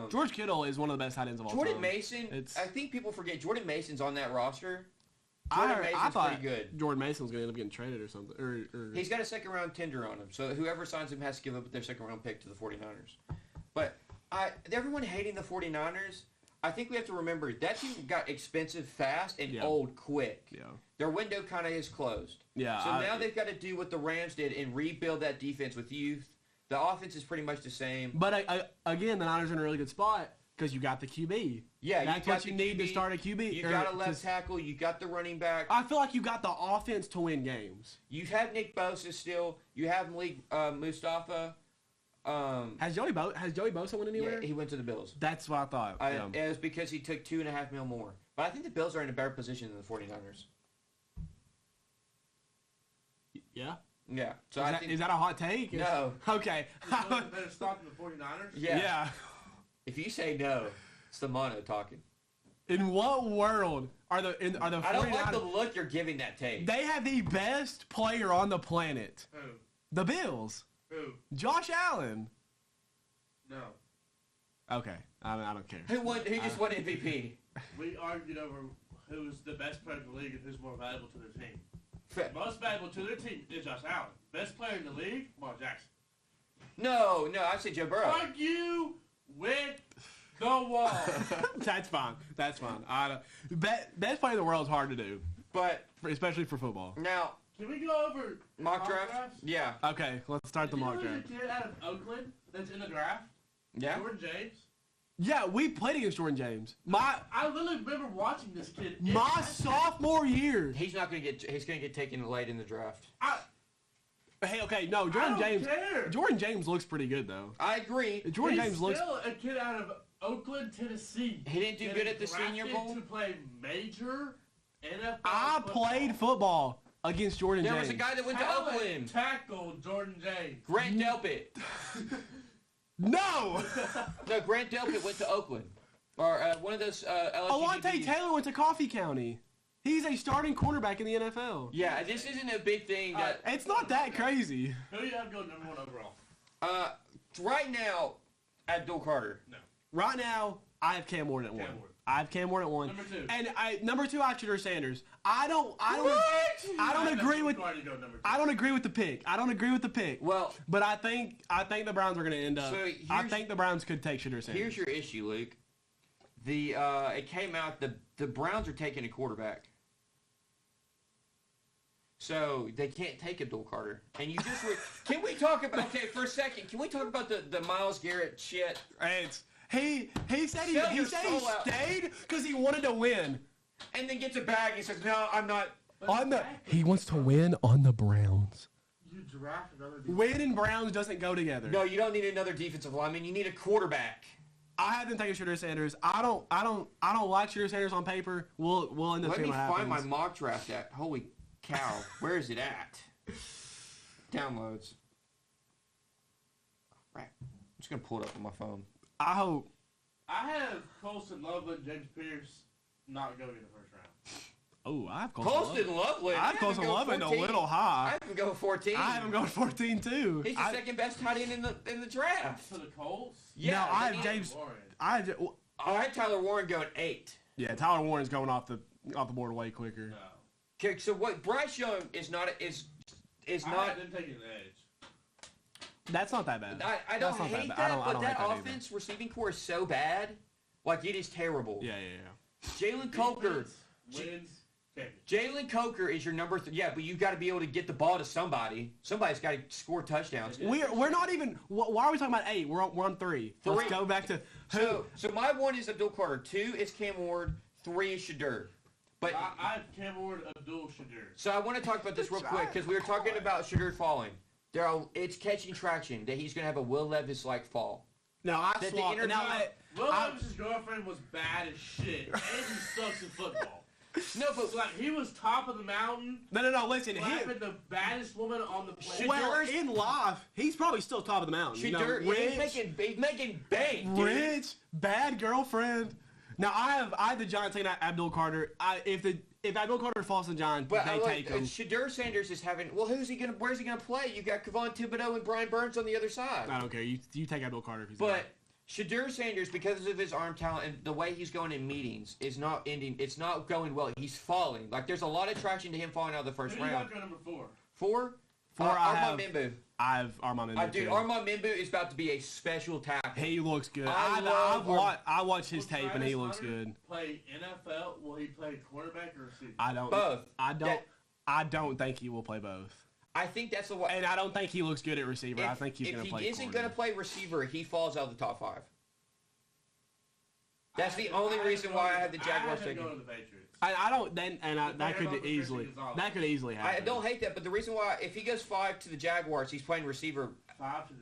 George Kittle is one of the best tight ends of all time. Jordan Mason, I think people forget Jordan Mason's on that roster. I thought pretty good. Jordan Mason was going to end up getting traded or something. Or He's got a second-round tender on him, so whoever signs him has to give up their second-round pick to the 49ers. But everyone hating the 49ers, I think we have to remember that team got expensive fast and old quick. Yeah. Their window kind of is closed. Yeah. So now they've got to do what the Rams did and rebuild that defense with youth. The offense is pretty much the same. But again, the Niners are in a really good spot because you got the QB. Yeah, that's what you need to start a QB. You got a left tackle. You got the running back. I feel like you got the offense to win games. You have Nick Bosa still. You have Malik Mustafa. Has Joey Bosa went anywhere? Yeah, he went to the Bills. That's what I thought. It was because he took $2.5 million more. But I think the Bills are in a better position than the 49ers. Yeah. Yeah. So Is that a hot take? No. Okay. Better stop than the 49ers? Yeah. If you say no, it's the mono talking. In what world are the 49ers? I don't like the look you're giving that take. They have the best player on the planet. Who? The Bills. Who? Josh Allen. No. Okay. I don't care. Who just won MVP? We argued over who's the best player in the league and who's more valuable to their team. Most valuable to their team is Josh Allen. Best player in the league, Lamar Jackson. No, I say Joe Burrow. Argue with the wall. That's fine. Best player in the world is hard to do, But especially for football. now, Can we go over mock draft? drafts? Yeah. Okay, let's start the mock draft. Did you know there's a kid out of Oakland that's in the draft? Yeah. Jordan James. Yeah, we played against Jordan James. I literally remember watching this kid. My sophomore year. He's gonna get taken late in the draft. Hey, okay, no, I don't care. Jordan James looks pretty good though. I agree. Jordan He's James looks. still a kid out of Oakland, Tennessee. He didn't do good at the Senior Bowl. To play major NFL. I played football against Jordan There James. was a guy that went to Oakland. Tackled Jordan James. Grant Delpit. No. No, Grant Delpit went to Oakland, or one of those LSU. Alante Taylor went to Coffee County. He's a starting cornerback in the NFL. Yeah, this isn't a big thing. It's not that crazy. Who do you have going number 1 overall? Right now, Abdul Carter. No. Right now, I have Cam Ward at 1. I have Cam Ward at 1. Number 2. And number 2, I have Shedeur Sanders. I don't agree with the pick. I don't agree with the pick. Well, but I think the Browns are going to end up. I think the Browns could take Shedeur Sanders. Here's your issue, Luke. It came out the Browns are taking a quarterback. So they can't take Abdul Carter. And you just can we talk about for a second? Can we talk about the Myles Garrett shit? He said he stayed because he wanted to win. And then gets a bag and says, "No, I'm not." He wants to win on the Browns. You draft another defense. Win and Browns doesn't go together. No, you don't need another defensive lineman. You need a quarterback. I haven't taken Shedeur Sanders. I don't like Shedeur Sanders on paper. We'll end up seeing what happens. Let me find my mock draft at. Holy cow, where is it at? Downloads. Right. I'm just gonna pull it up on my phone. I hope. I have Colston Loveland, James Pierce not going in the first round. Oh, I have Colston Loveland. I have Colston Loveland a little high. I have him going 14. I have him going 14 too. He's the second best tight end in the draft. For the Colts? Yeah. No, I have James. I had Tyler Warren going 8. Yeah, Tyler Warren's going off the board way quicker. No. Okay, so what Bryce Young is not. I didn't take an edge. That's not that bad. I don't hate that, but that offense receiving core is so bad. Like, it is terrible. Yeah. Jalen Coker. Wins. Jalen Coker is your number 3. Yeah, but you've got to be able to get the ball to somebody. Somebody's got to score touchdowns. We're not even. Why are we talking about 8? We're on 3. Let's go back to who. So my 1 is Abdul Carter. 2 is Cam Ward. 3 is Shedeur. But I have Cam Ward, Abdul Shedeur. So I want to talk about this real quick because we were talking about Shedeur falling. It's catching traction that he's going to have a Will Levis-like fall. No, Will Levis' girlfriend was bad as shit, and he sucks in football. No, but like he was top of the mountain. No. Listen, he's the baddest woman on the planet. Well, in life, he's probably still top of the mountain. He's making bank. Rich, bad girlfriend. Now I have the Giants taking out Abdul Carter. If Abdul Carter falls to the Giants, they take him. Shedeur Sanders is having. Well, where's he gonna play? You got Kevon Thibodeau and Brian Burns on the other side. I don't care. You take Abdul Carter. But Shedeur Sanders, because of his arm talent and the way he's going in meetings, is not ending. It's not going well. He's falling. Like there's a lot of traction to him falling out of the first round. Who do you got number 4? 4? Armand Mimbu. I have Armand Mimbu. Dude, Armand Mimbu is about to be a special tackle. He looks good. I watch his tape and he looks good. Play NFL? Will he play quarterback or receiver? I don't. Both. I don't think he will play both. I think that's the way. And I don't think he looks good at receiver. I think he's going to play. If he isn't going to play receiver, he falls out of the top 5. That's the only reason why I have the Jaguars taking. Go to the Patriots. That could easily happen. I don't hate that, but the reason why, if he goes 5 to the Jaguars, he's playing receiver. 5 to the.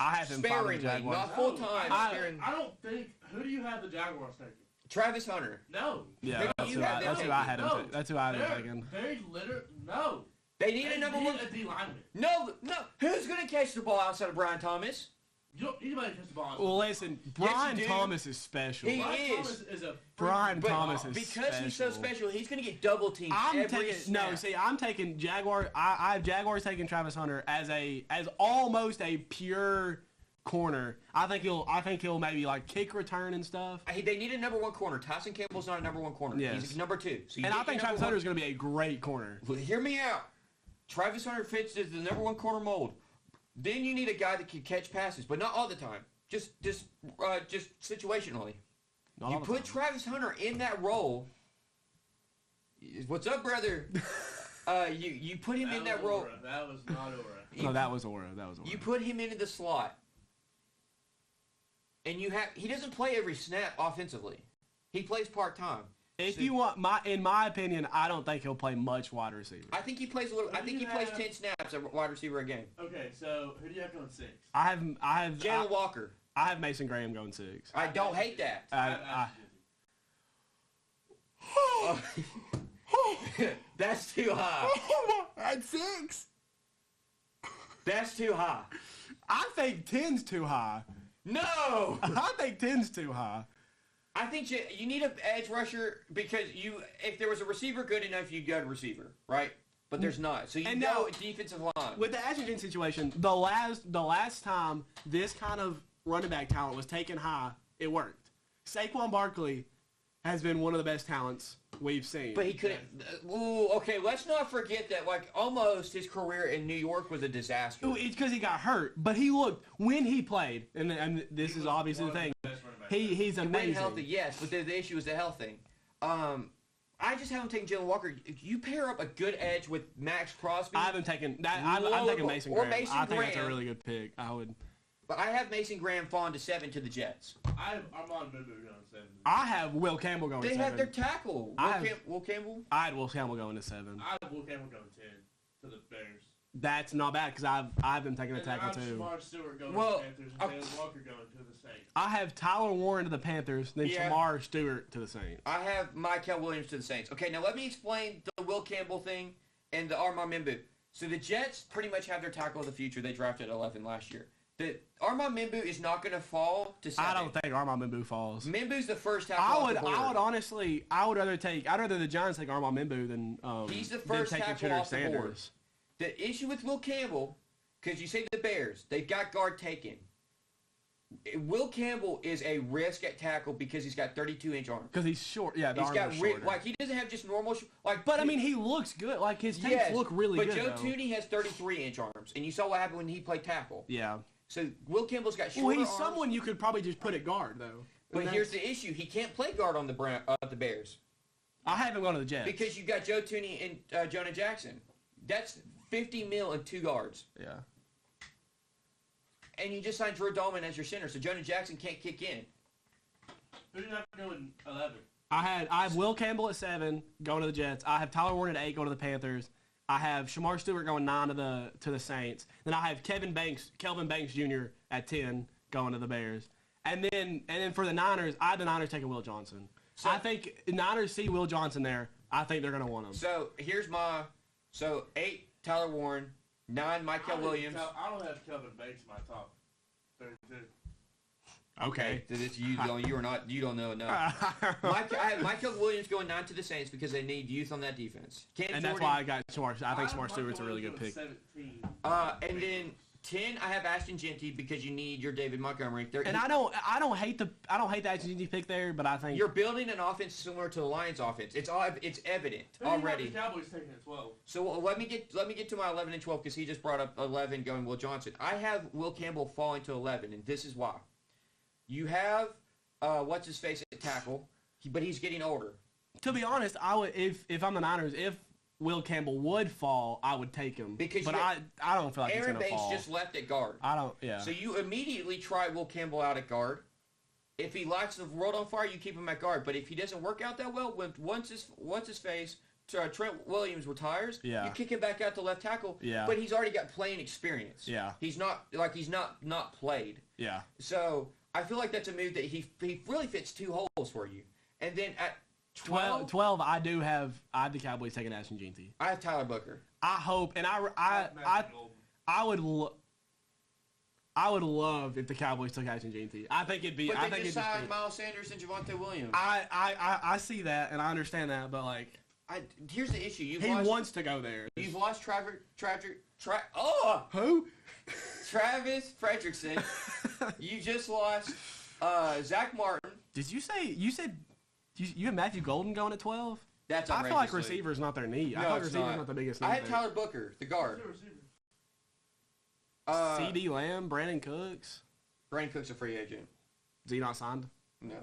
I have him 5 to the Jaguars. Not full time. I don't think. Who do you have the Jaguars taking? Travis Hunter. No. Yeah, that's who I had him taking. That's who I had him taking. No. They need a number one. A D lineman. No. Who's going to catch the ball outside of Brian Thomas? Anybody catch the ball. Well, listen, Brian Thomas is special. Thomas is a Brian Thomas is because special. he's so special, he's going to get double teamed every snap. I'm taking Jaguar. I have Jaguars taking Travis Hunter as almost a pure corner. I think he'll maybe like kick return and stuff. They need a number one corner. Tyson Campbell's not a number one corner. Yes. He's number two. So I think Travis Hunter is going to be a great corner. Well, hear me out. Travis Hunter fits as the number one corner mold. Then you need a guy that can catch passes, but not all the time. Just situationally. You put Travis Hunter in that role. What's up, brother? You put him in that role. That was not Aura. No, that was Aura. You put him into the slot, and he doesn't play every snap offensively. He plays part time. In my opinion, I don't think he'll play much wide receiver. I think he plays a little. I think he plays 10 snaps at wide receiver a game. Okay, so who do you have going 6? I have Jalen Walker. I have Mason Graham going 6. I don't hate that. That's too high. At 6. That's too high. I think 10's too high. No. I think 10's too high. I think you need an edge rusher because if there was a receiver good enough, you'd go to receiver, right? But there's not. So you go defensive line. With the Ashton situation, the last time this kind of running back talent was taken high, it worked. Saquon Barkley has been one of the best talents we've seen. But he couldn't. Okay. Let's not forget that, almost his career in New York was a disaster. It's because he got hurt. But he looked when he played, and this is obviously the thing. He's amazing. Healthy, yes, but the issue is the health thing. I just haven't taken Jalen Walker. You pair up a good edge with Max Crosby. I haven't taken that. I'm taking Mason Graham. I think that's a really good pick. I would. But I have Mason Graham falling to 7 to the Jets. I have Armand Bibber going 7. I have Will Campbell going 7. They have their tackle. Will Campbell? I had Will Campbell going to 7. I have Will Campbell going 10 to the Bears. That's not bad because I've been taking a tackle too. Shamar Stewart going to the Panthers and Jalen Walker going to the Saints. I have Tyler Warren to the Panthers, then Shamar Stewart to the Saints. I have Michael Williams to the Saints. Okay, now let me explain the Will Campbell thing and the Armand Mimbu. So the Jets pretty much have their tackle of the future. They drafted 11 last year. The Armand Mimbu is not going to fall to 7. I don't think Armand Mimbu falls. Mimbu's the first tackle off the board. I would honestly, I'd rather the Giants take Armand Mimbu than he's the first tackle off the board. The issue with Will Campbell, because you say the Bears, they've got guard taken. Will Campbell is a risk at tackle because he's got 32-inch arms. Because he's short. Yeah, he's got he doesn't have just normal. But I mean, he looks good. His tapes look really good. But Joe Thuney has 33-inch arms, and you saw what happened when he played tackle. Yeah. So Will Campbell's got short arms. Well, he's arms. someone you could probably just put at guard though. But here's the issue: he can't play guard on the Bears. I haven't gone to the Jets because you got Joe Thuney and Jonah Jackson. That's $50 million and 2 guards. Yeah. And you just signed Drew Dahlman as your center, so Jonah Jackson can't kick in. Who do you have going 11? I have Will Campbell at 7 going to the Jets. I have Tyler Warren at 8 going to the Panthers. I have Shamar Stewart going 9 to the Saints. Then I have Kelvin Banks Jr. at 10 going to the Bears. And then for the Niners, I have the Niners taking Will Johnson. So I think Niners see Will Johnson there. I think they're going to want him. So here's 8 Tyler Warren, 9 Michael Williams. I don't have Kelvin Banks in my top 32. Okay. You don't know enough. I have Michael Williams going 9 to the Saints because they need youth on that defense. That's why I got Shamar. I think Shamar Stewart's a really good pick. 17. And then 10, I have Ashton Jeanty because you need your David Montgomery. I don't hate the Ashton Jeanty pick there, but I think you're building an offense similar to the Lions' offense. It's evident already. The Cowboys taking it 12. So let me get to my 11 and 12 because he just brought up 11 going Will Johnson. I have Will Campbell falling to 11, and this is why. You have what's his face at tackle, but he's getting older. To be honest, I would if I'm the Niners, if Will Campbell would fall, I would take him. But I don't feel like he's going to fall. Aaron Banks just left at guard. So you immediately try Will Campbell out at guard. If he lights the world on fire, you keep him at guard. But if he doesn't work out that well, once his face, Trent Williams retires, you kick him back out to left tackle. Yeah. But he's already got playing experience. Yeah. He's not played. Yeah. So I feel like that's a move that he really fits 2 holes for you. And then at 12, I have the Cowboys taking Ashton Jeanty. I have Tyler Booker. I hope, and I would love if the Cowboys took Ashton Jeanty. I think it'd be. But I they think just signed Miles Sanders and Javonte Williams. I see that, and I understand that, but like, here's the issue. He wants to go there. You've lost Travis Fredrickson. You just lost Zach Martin. Did you say you had Matthew Golden going at 12? That's I feel like receiver's not their need. No, I thought receiver's not the biggest need. I had Tyler Booker, the guard. C.D. Lamb, Brandon Cooks. Brandon Cooks a free agent. Is he not signed? No.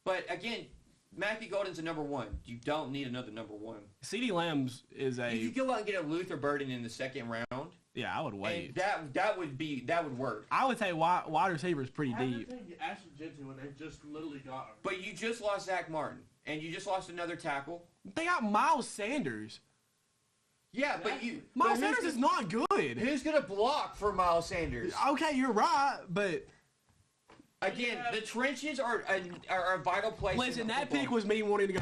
But again, Matthew Golden's a number one. You don't need another number one. C.D. Lamb's is a. You could go out and get a Luther Burden in the second round. Yeah, I would wait. And that would work. I would say wide receiver's pretty deep. Ashton Jeanty when they just literally got him. But you just lost Zach Martin, and you just lost another tackle. They got Miles Sanders. Yeah, but Miles Sanders is not good. Who's gonna block for Miles Sanders? Okay, you're right, but again, the trenches are a vital place. Listen, that pick was me wanting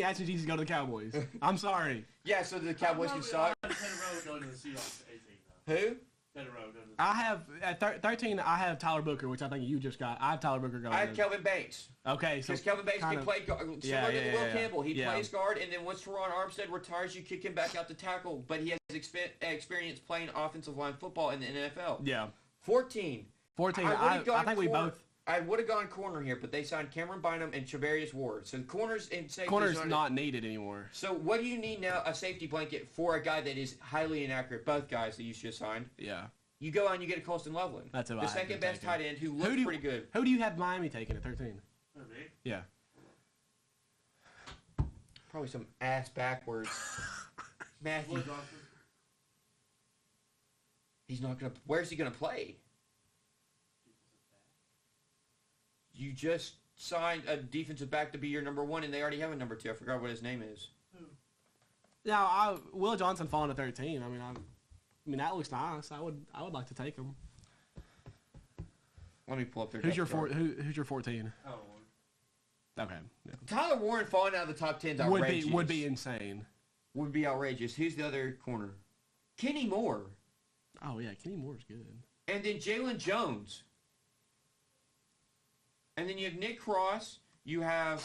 Ashton Jeanty to go to the Cowboys. I'm sorry. Yeah, so the Cowboys can suck. Who? I have at 13. I have Tyler Booker, which I think you just got. I have Tyler Booker going. I have Kelvin Banks. Okay, so because Kelvin Banks can play guard, similar to Will Campbell. He plays guard, and then once Teron Armstead retires, you kick him back out to tackle. But he has experience playing offensive line football in the NFL. Yeah. 14. I think we both. I would have gone corner here, but they signed Cameron Bynum and Travarius Ward. So corners and safeties corners not needed anymore. So what do you need now? A safety blanket for a guy that is highly inaccurate. Both guys that you just signed. Yeah. You go out and you get a Colston Loveland. That's the second best tight end who looks pretty good. Who do you have Miami taking at 13? Me? Yeah. Probably some ass backwards. Matthew. He's not gonna. Where's he gonna play? You just signed a defensive back to be your number one, and they already have a number two. I forgot what his name is. Now, Will Johnson falling to 13. I mean that looks nice. I would like to take him. Let me pull up their. Who's your 14? Tyler Warren. Okay. Yeah. Tyler Warren falling out of the top 10 is outrageous. Would be insane. Would be outrageous. Who's the other corner? Kenny Moore. Oh yeah, Kenny Moore's good. And then Jalen Jones. And then you have Nick Cross. You have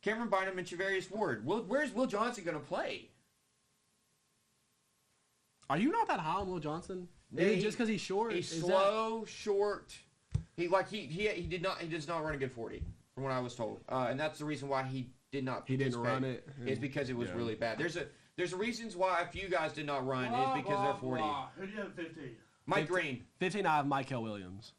Cameron Bynum and Travarius Ward. Where's Will Johnson going to play? Are you not that high on Will Johnson? Just because he's short? He's slow, short. He does not run a good 40, from what I was told. And that's the reason why he did not. He didn't run it. Is because it was really bad. There's a reasons why a few guys did not run is because they're 40. Who do you have 15? Mike Green. 15. I have Michael Williams.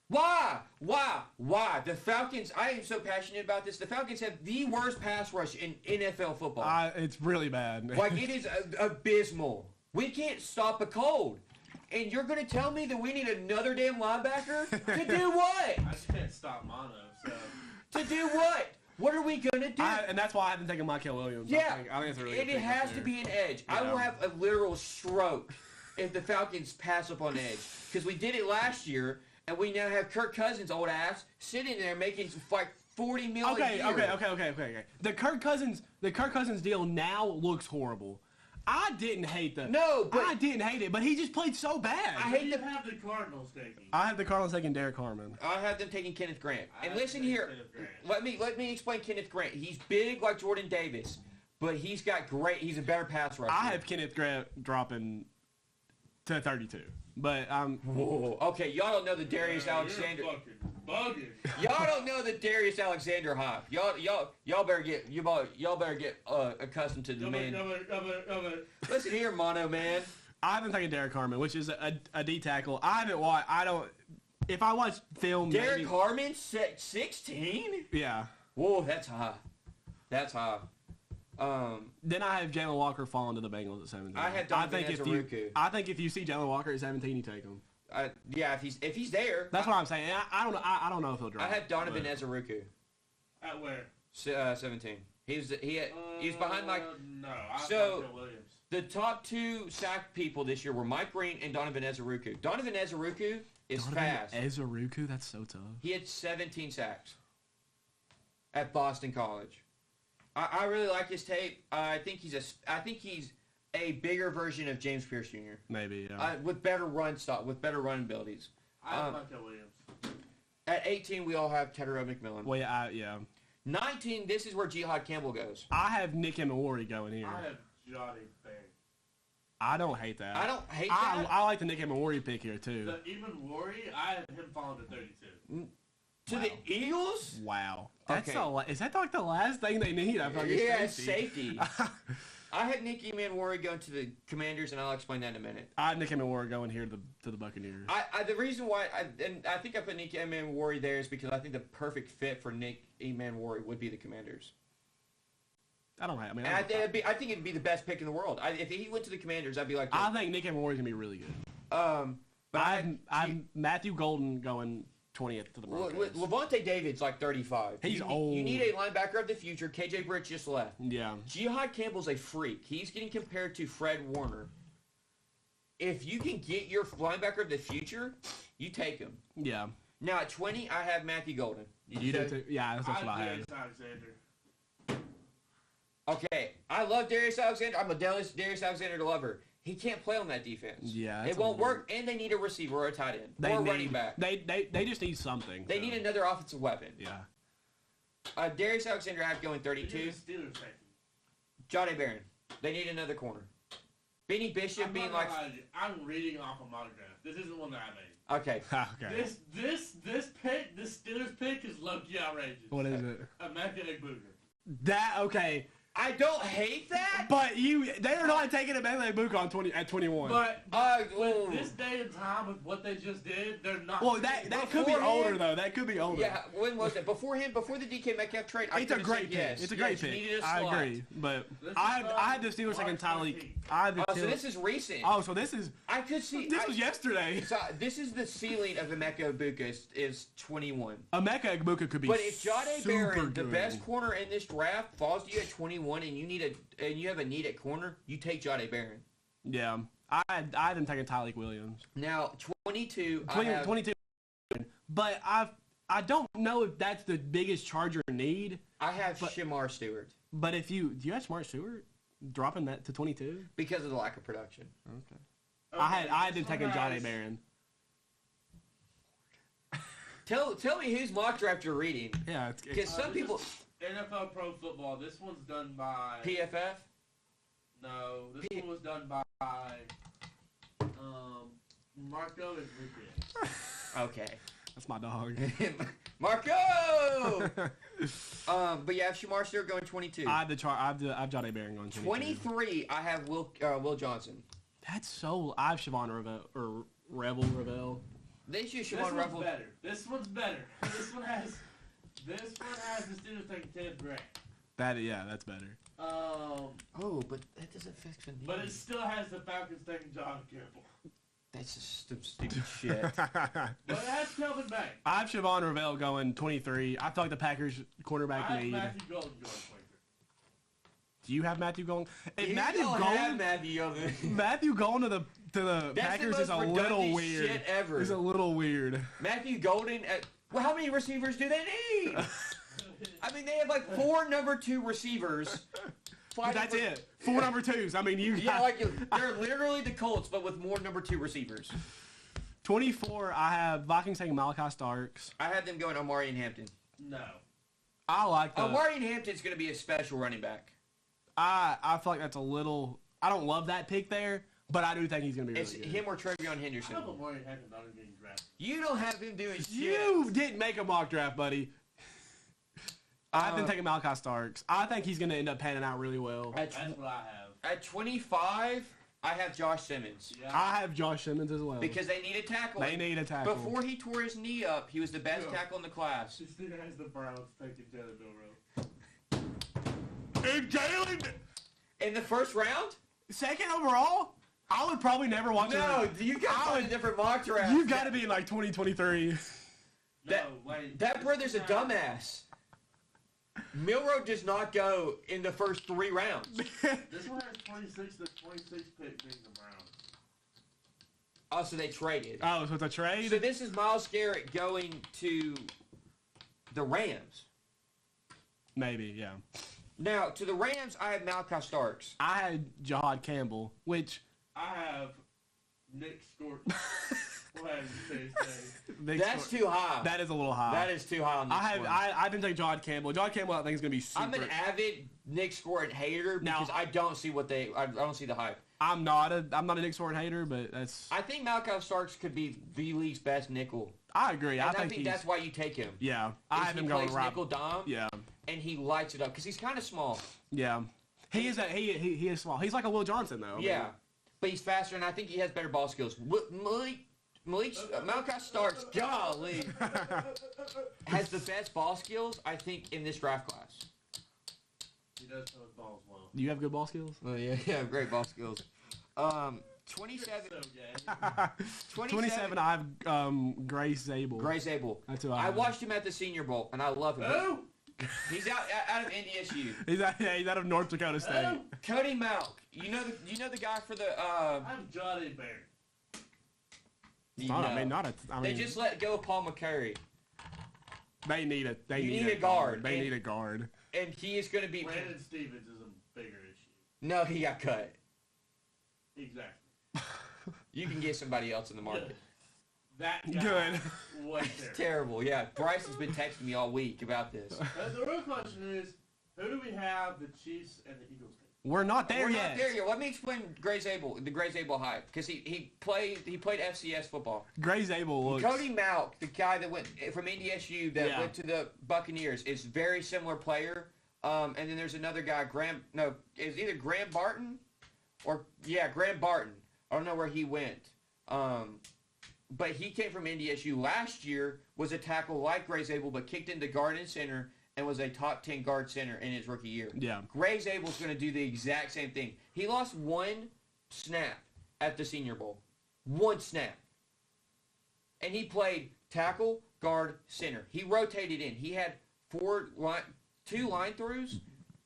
Why? The Falcons, I am so passionate about this. The Falcons have the worst pass rush in NFL football. It's really bad. Like, it is abysmal. We can't stop a cold. And you're going to tell me that we need another damn linebacker? To do what? I just can't stop mono, so. To do what? What are we going to do? And that's why I haven't taken Michael Williams. Yeah. I think it's a really and it has to be an edge. Yeah. I will have a literal stroke if the Falcons pass up on edge. Because we did it last year. And we now have Kirk Cousins, old ass, sitting there making like $40 million a year. Okay. The Kirk Cousins deal now looks horrible. I didn't hate I didn't hate it, but he just played so bad. I hate to have the Cardinals taking. I have the Cardinals taking Derek Harmon. I have them taking Kenneth Grant. And listen here, let me explain Kenneth Grant. He's big like Jordan Davis, but he's a better pass rusher. I have Kenneth Grant dropping to 32. But Whoa. Okay, y'all don't know the Darius Alexander. Bugging. Y'all don't know the Darius Alexander hype. Y'all better get accustomed to the man. Listen here, Mono man. I haven't taken Derek Harmon, which is a D tackle. I haven't watched. If I watch film. Derek Harmon 16. Yeah. Whoa, that's high. That's high. Then I have Jalen Walker falling to the Bengals at 17. I had Donovan Ezeruku. I think if you see Jalen Walker at 17, you take him. Yeah, if he's there. That's what I'm saying. I don't know if he'll drop. I had Donovan Ezeruku. At where? 17. He was behind Mike. No, I so Michael Williams. The top two sack people this year were Mike Green and Donovan Ezeruku. Donovan Ezeruku is fast. Ezeruku, that's so tough. He had 17 sacks at Boston College. I really like his tape. I think he's a bigger version of James Pierce Jr. Maybe, yeah. With better run abilities. I have Michael Williams. At 18, we all have Tedero McMillan. Well, yeah. 19, this is where Jihad Campbell goes. I have Nick Emeori going here. I have Johnny Bain. I don't hate that. I don't hate that. I like the Nick Emeori pick here, too. Even Worry, I have him falling to 32. To the Eagles? Wow. That's Okay. Is that like the last thing they need? I feel like it's safety. I had Nick Emeori going to the Commanders, and I'll explain that in a minute. I had Nick Emeori going here to the Buccaneers. The reason why, I think I put Nick Emeori there is because I think the perfect fit for Nick Emeori would be the Commanders. I think it'd be the best pick in the world. If he went to the Commanders, I'd be like, I think Nick Emeori is gonna be really good. But I'm Matthew Golden going 20th to the Broncos. Levante David's like 35. He's old. You need a linebacker of the future. KJ Britt just left. Yeah. Jihad Campbell's a freak. He's getting compared to Fred Warner. If you can get your linebacker of the future, you take him. Yeah. Now at 20, I have Matthew Golden. You do too? Yeah, that's what I had. Alexander. Okay, I love Darius Alexander. I'm a Darius Alexander lover. He can't play on that defense. Yeah, it won't work, and they need a receiver or a tight end or a running back. They just need something. They need another offensive weapon. Yeah. Darius Alexander, I have going 32. Jahdae Barron. They need another corner. Benny Bishop being like. I'm reading off a mock draft. This isn't one that I made. Okay. Okay. This pick, this Steelers pick is low-key outrageous. What is it? Emeka Egbuka. Okay. I don't hate that. But they are not taking a Emeka Egbuka at 21. But with this day and time, with what they just did, they're not. Well, that could be older though. That could be older. Yeah. When was it? Before the DK Metcalf trade. It's a great pick. Yes. It's a great pick. I agree. But I had the Steelers taking Tyreek. So this is recent. Oh, so this is. I could see. This was yesterday. So this is the ceiling of Emeka Egbuka is 21. Emeka Egbuka could be. But if Jahdae Barron, the good. best corner in this draft, falls to you at 21, and you have a need at corner, you take Jahdae Barron. Yeah, I had them taking Tyreek Williams. Now 22. 22. But I don't know if that's the biggest Charger need. I have Shamar Stewart. But do you have Smart Stewart dropping that to 22 because of the lack of production? Okay. I had them taking Jahdae Barron. Tell me whose mock draft you're reading. Yeah, because some people. NFL Pro Football. This one's done by PFF. No, this one was done by Marco Enriquez. Okay. That's my dog. Marco! But yeah, I have Shamar Stewart going 22. I have Jahdae Barron going 22. 23, I have Will Johnson. That's so... I have Siobhan Revel. They should Siobhan Revel. Better. This one's better. This one has the Steelers taking Kenneth Grant. That's better. But that doesn't fix the need. But it still has the Falcons taking John Campbell. That's just stupid shit. But it has Kelvin Banks. I have Siobhan Revel going 23. I feel like the Packers quarterback need. I have Matthew Golden going 23. Do you have Matthew Golden? If Matthew Golden to the Packers is a little weird. Shit ever. It's a little weird. Matthew Golden. How many receivers do they need? I mean, they have like 4 number 2 receivers. That's it. 4 number 2s. I mean, they're literally the Colts, but with more number 2 receivers. 24, I have Vikings taking Malachi Starks. I had them going Omari and Hampton. No. I like that. Omari and Hampton's going to be a special running back. I feel like that's a little... I don't love that pick there, but I do think he's going to be really good. It's him or Trevion Henderson. I have Omari and Hampton not getting drafted. You don't have him doing shit. You didn't make a mock draft, buddy. I've been taking Malachi Starks. I think he's going to end up panning out really well. That's what I have. At 25, I have Josh Simmons. Yeah. I have Josh Simmons as well. Because they need a tackle. They need a tackle. Before he tore his knee up, he was the best tackle in the class. He still has the Browns taking Jalen Milroe. And Jalen... In the first round? Second overall? I would probably never watch it. No, you got a different mock draft. You've got to be in like 2023. That brother's a dumbass. Milroe does not go in the first 3 rounds. This one has 26 pick being the Browns. Oh, so they traded. Oh, so it's a trade? So this is Myles Garrett going to the Rams. Maybe, yeah. Now, to the Rams, I have Malachi Starks. I had Jahad Campbell, which... I have Nick Scorton. That's too high. That is a little high. That is too high on this one. I didn't take Jahad Campbell. Jahad Campbell, I think, is going to be super... I'm an avid Nick Scorton hater because I don't see I don't see the hype. I'm not a Nick Scorton hater, but that's... I think Malachi Starks could be the league's best nickel. I agree. I think that's why you take him. Yeah. I have him going right. Nickel dom. Yeah. And he lights it up because he's kind of small. Yeah. He is small. He's like a Will Johnson, though. Yeah. But he's faster, and I think he has better ball skills. Malachi Starks, golly, has the best ball skills, I think, in this draft class. He does throw his balls well. You have good ball skills? Well, yeah, great ball skills. 27. So gay. 27, I have Gray Zabel. Gray Zabel. That's who I watched him at the Senior Bowl, and I love him. Who? He's out of NDSU. He's out of North Dakota State. Who? Cody Malk. You know the guy for the. I'm Johnny Bear. They just let go of Paul McCurry. They need a guard. They need a guard. And he is going to be. Brandon Stevens is a bigger issue. No, he got cut. Exactly. You can get somebody else in the market. That guy good. Was terrible. Yeah, Bryce has been texting me all week about this. The real question is, who do we have the Chiefs and the Eagles take? We're not there yet. We're not there yet. Let me explain the Gray Zabel hype, because he played FCS football. Gray Zabel looks... Cody Malk, the guy that went from NDSU that went to the Buccaneers, is very similar player. And then there's another guy, it's either Graham Barton Graham Barton. I don't know where he went. But he came from NDSU last year, was a tackle like Gray Zabel, but kicked into guard and center, and was a top 10 guard center in his rookie year. Yeah. Gray Zabel's going to do the exact same thing. He lost one snap at the Senior Bowl. One snap. And he played tackle, guard, center. He rotated in. He had two line throughs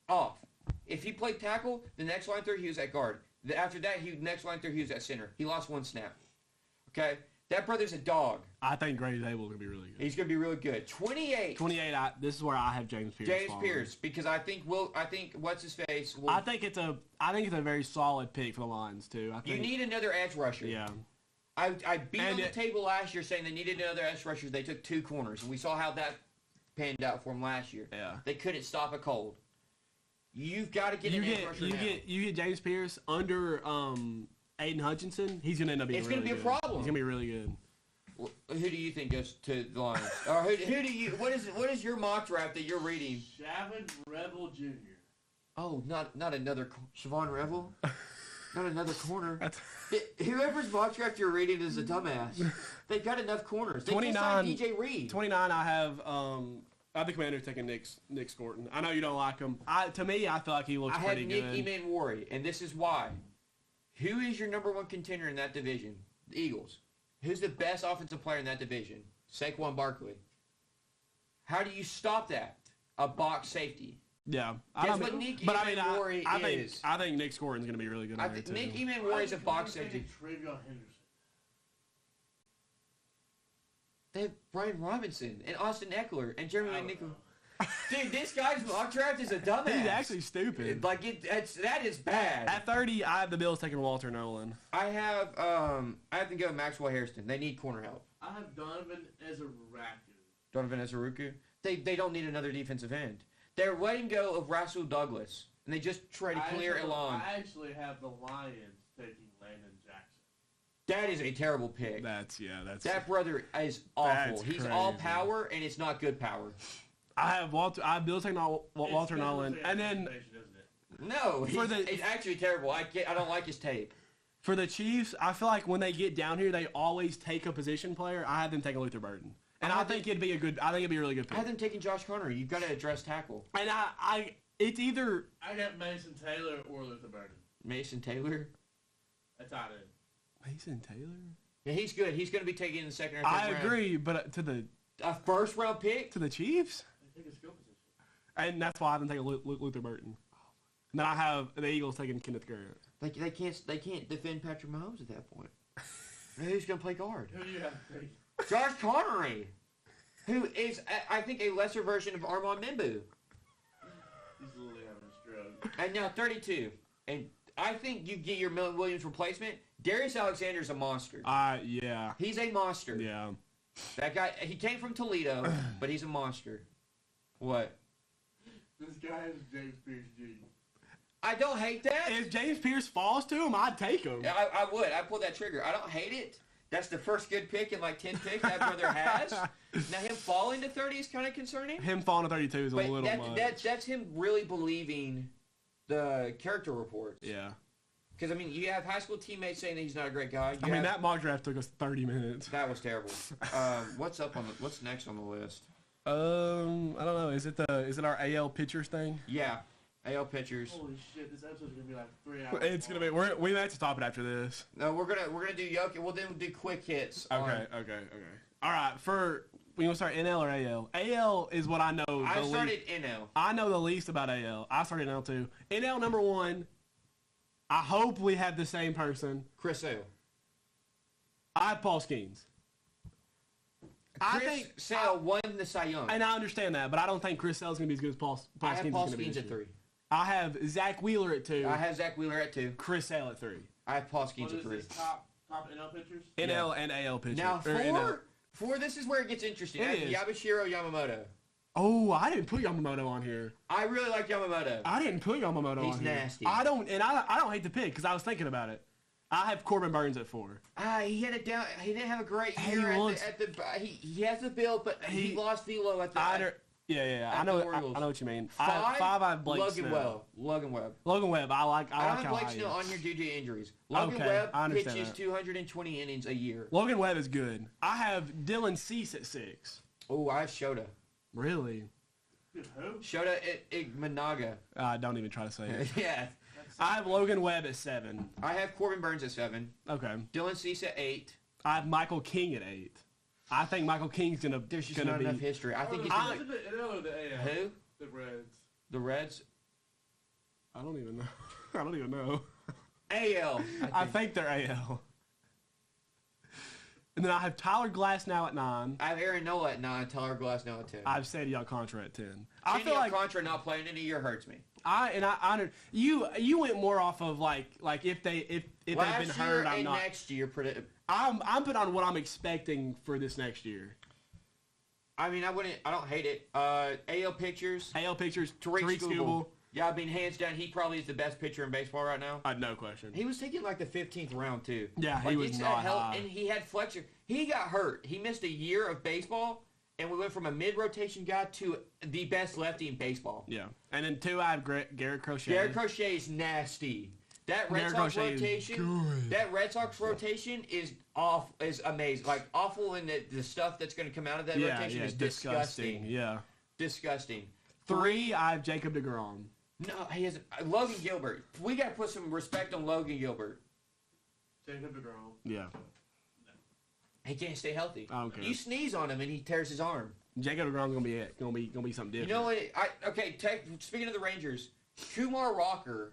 off. If he played tackle, the next line through, he was at guard. After that, next line through, he was at center. He lost one snap. Okay? That brother's a dog. I think Gray Zabel's going to be really good. He's going to be really good. 28. This is where I have James Pierce. Because I think what's his face? I think it's a very solid pick for the Lions too. You need another edge rusher. Yeah. I beat on the table last year saying they needed another edge rusher. They took two corners, and we saw how that panned out for them last year. Yeah. They couldn't stop a cold. You've got to get an edge rusher now. You get James Pierce under Aiden Hutchinson. He's going to end up being really good. It's going to be a problem. He's going to be really good. Well, who do you think goes to the Lions? Or who do you? What is your mock draft that you're reading? Shavon Revel Jr. Oh, not another Shavon Revel. Not another corner. Whoever's mock draft you're reading is a dumbass. They've got enough corners. They 29. DJ Reed. 29. I have. I have the Commanders taking Nick Scorton. I know you don't like him. To me, I feel like he looks pretty good. I have Nick Emanwari, and this is why. Who is your number one contender in that division? The Eagles. Who's the best offensive player in that division? Saquon Barkley. How do you stop that? A box safety. Yeah. That's what Nick Emanwari is. I think Nick Scorton's going to be really good. Nick Emanwari is a box safety. They have Brian Robinson and Austin Eckler and Jeremy McNichol. Dude, this guy's mock draft is a dumbass. He's actually stupid. That is bad. At 30, I have the Bills taking Walter Nolan. I have to go Maxwell Hairston. They need corner help. I have Donovan Ezeruku. They don't need another defensive end. They're letting go of Rasul Douglas, and they just try to clear Elon. I actually have the Lions taking Landon Jackson. That is a terrible pick. That brother is awful. He's all power, and it's not good power. I have Bills taking Walter Nolan, and then no, he's actually terrible. I don't like his tape. For the Chiefs, I feel like when they get down here, they always take a position player. I have them taking Luther Burden, and I think it'd be a really good pick. I have them taking Josh Connery. You've got to address tackle. And it's either I got Mason Taylor or Luther Burden. Mason Taylor. That's out in. Mason Taylor. Yeah, he's good. He's going to be taken in the second or third round. I agree, but a first round pick to the Chiefs. They take a skill position. And that's why I have them taking Luther Burton. And then I have the Eagles taking Kenneth Garrett. They can't defend Patrick Mahomes at that point. Who's going to play guard? Who do you have? Josh Connery, who is I think a lesser version of Armand Membu. He's literally having And now 32. And I think you get your Milton Williams replacement. Darius Alexander's a monster. Yeah. He's a monster. Yeah. That guy, he came from Toledo, but he's a monster. What? This guy is James Pierce Jr. I don't hate that. If James Pierce falls to him, I'd take him. I would. I'd pull that trigger. I don't hate it. That's the first good pick in like 10 picks that brother has. Now him falling to 30 is kind of concerning. Him falling to 32 is a little much. That's him really believing the character reports. Yeah. Because, I mean, you have high school teammates saying that he's not a great guy. That mock draft took us 30 minutes. That was terrible. What's next on the list? I don't know. Is it our AL pitchers thing? Yeah. AL pitchers. Holy shit, this episode's gonna be like 3 hours. It's gonna be. We might have to stop it after this. No, we're gonna do Yoki. We'll then do quick hits. Okay. All right. We gonna start NL or AL? AL is what I know. I started NL. I know the least about AL. I started NL too. NL number 1. I hope we have the same person. Chris Sale. I have Paul Skeens. I think Sale won the Cy Young. And I understand that, but I don't think Chris Sale's gonna be as good as Paul Skeens. I have Paul Skeens at 3. I have Zach Wheeler at 2. I have Zach Wheeler at 2. Chris Sale at 3. I have Paul Skeens at 3. What is this top NL pitchers? NL and AL pitchers. Now, 4, this is where it gets interesting. Yabashiro Yamamoto. Oh, I didn't put Yamamoto on here. I really like Yamamoto. I didn't put Yamamoto on here. He's nasty. I don't hate the pick because I was thinking about it. I have Corbin Burns at 4. He had it down. He didn't have a great year he has the build, but he lost Velo at the. Yeah. I know what you mean. 5, I have Blake Snell. Logan Webb. I like I how have Blake high Snell on here due to injuries. Logan Webb pitches 220 innings a year. Logan Webb is good. I have Dylan Cease at 6. Oh, I have Shota. Really? Who? Shota Igmanaga. Don't even try to say it. Yeah. I have Logan Webb at 7. I have Corbin Burns at 7. Okay. Dylan Cease at 8. I have Michael King at 8. I think Michael King's gonna. There's just not enough history. I think he's gonna. The NL or the AL? Who? The Reds. The Reds. I don't even know. AL. I think they're AL. And then I have Tyler Glasnow at 9. I have Aaron Nola at 9. Tyler Glasnow at 10. I have Sandy Alcantara at 10. I feel like Alcantara not playing in a year hurts me. You went more off of like if they've been hurt. I'm not. Next year. I'm put on what I'm expecting for this next year. I mean, I don't hate it. AL pitchers. Tariq Skubal. Yeah, I mean, hands down, he probably is the best pitcher in baseball right now. No question. He was taking like the 15th round too. Yeah, he was not high. And he had flexure. He got hurt. He missed a year of baseball, and we went from a mid-rotation guy to the best lefty in baseball. Yeah, and then 2, I have Garrett Crochet. Garrett Crochet is nasty. That Red Sox rotation is amazing. Like awful, and the stuff that's going to come out of that rotation is disgusting. Yeah, disgusting. 3, I have Jacob deGrom. No, he has Logan Gilbert. We got to put some respect on Logan Gilbert. Jacob deGrom. Yeah. He can't stay healthy. I don't care. You sneeze on him and he tears his arm. Jacob deGrom's gonna be something different. You know what? Speaking of the Rangers, Kumar Rocker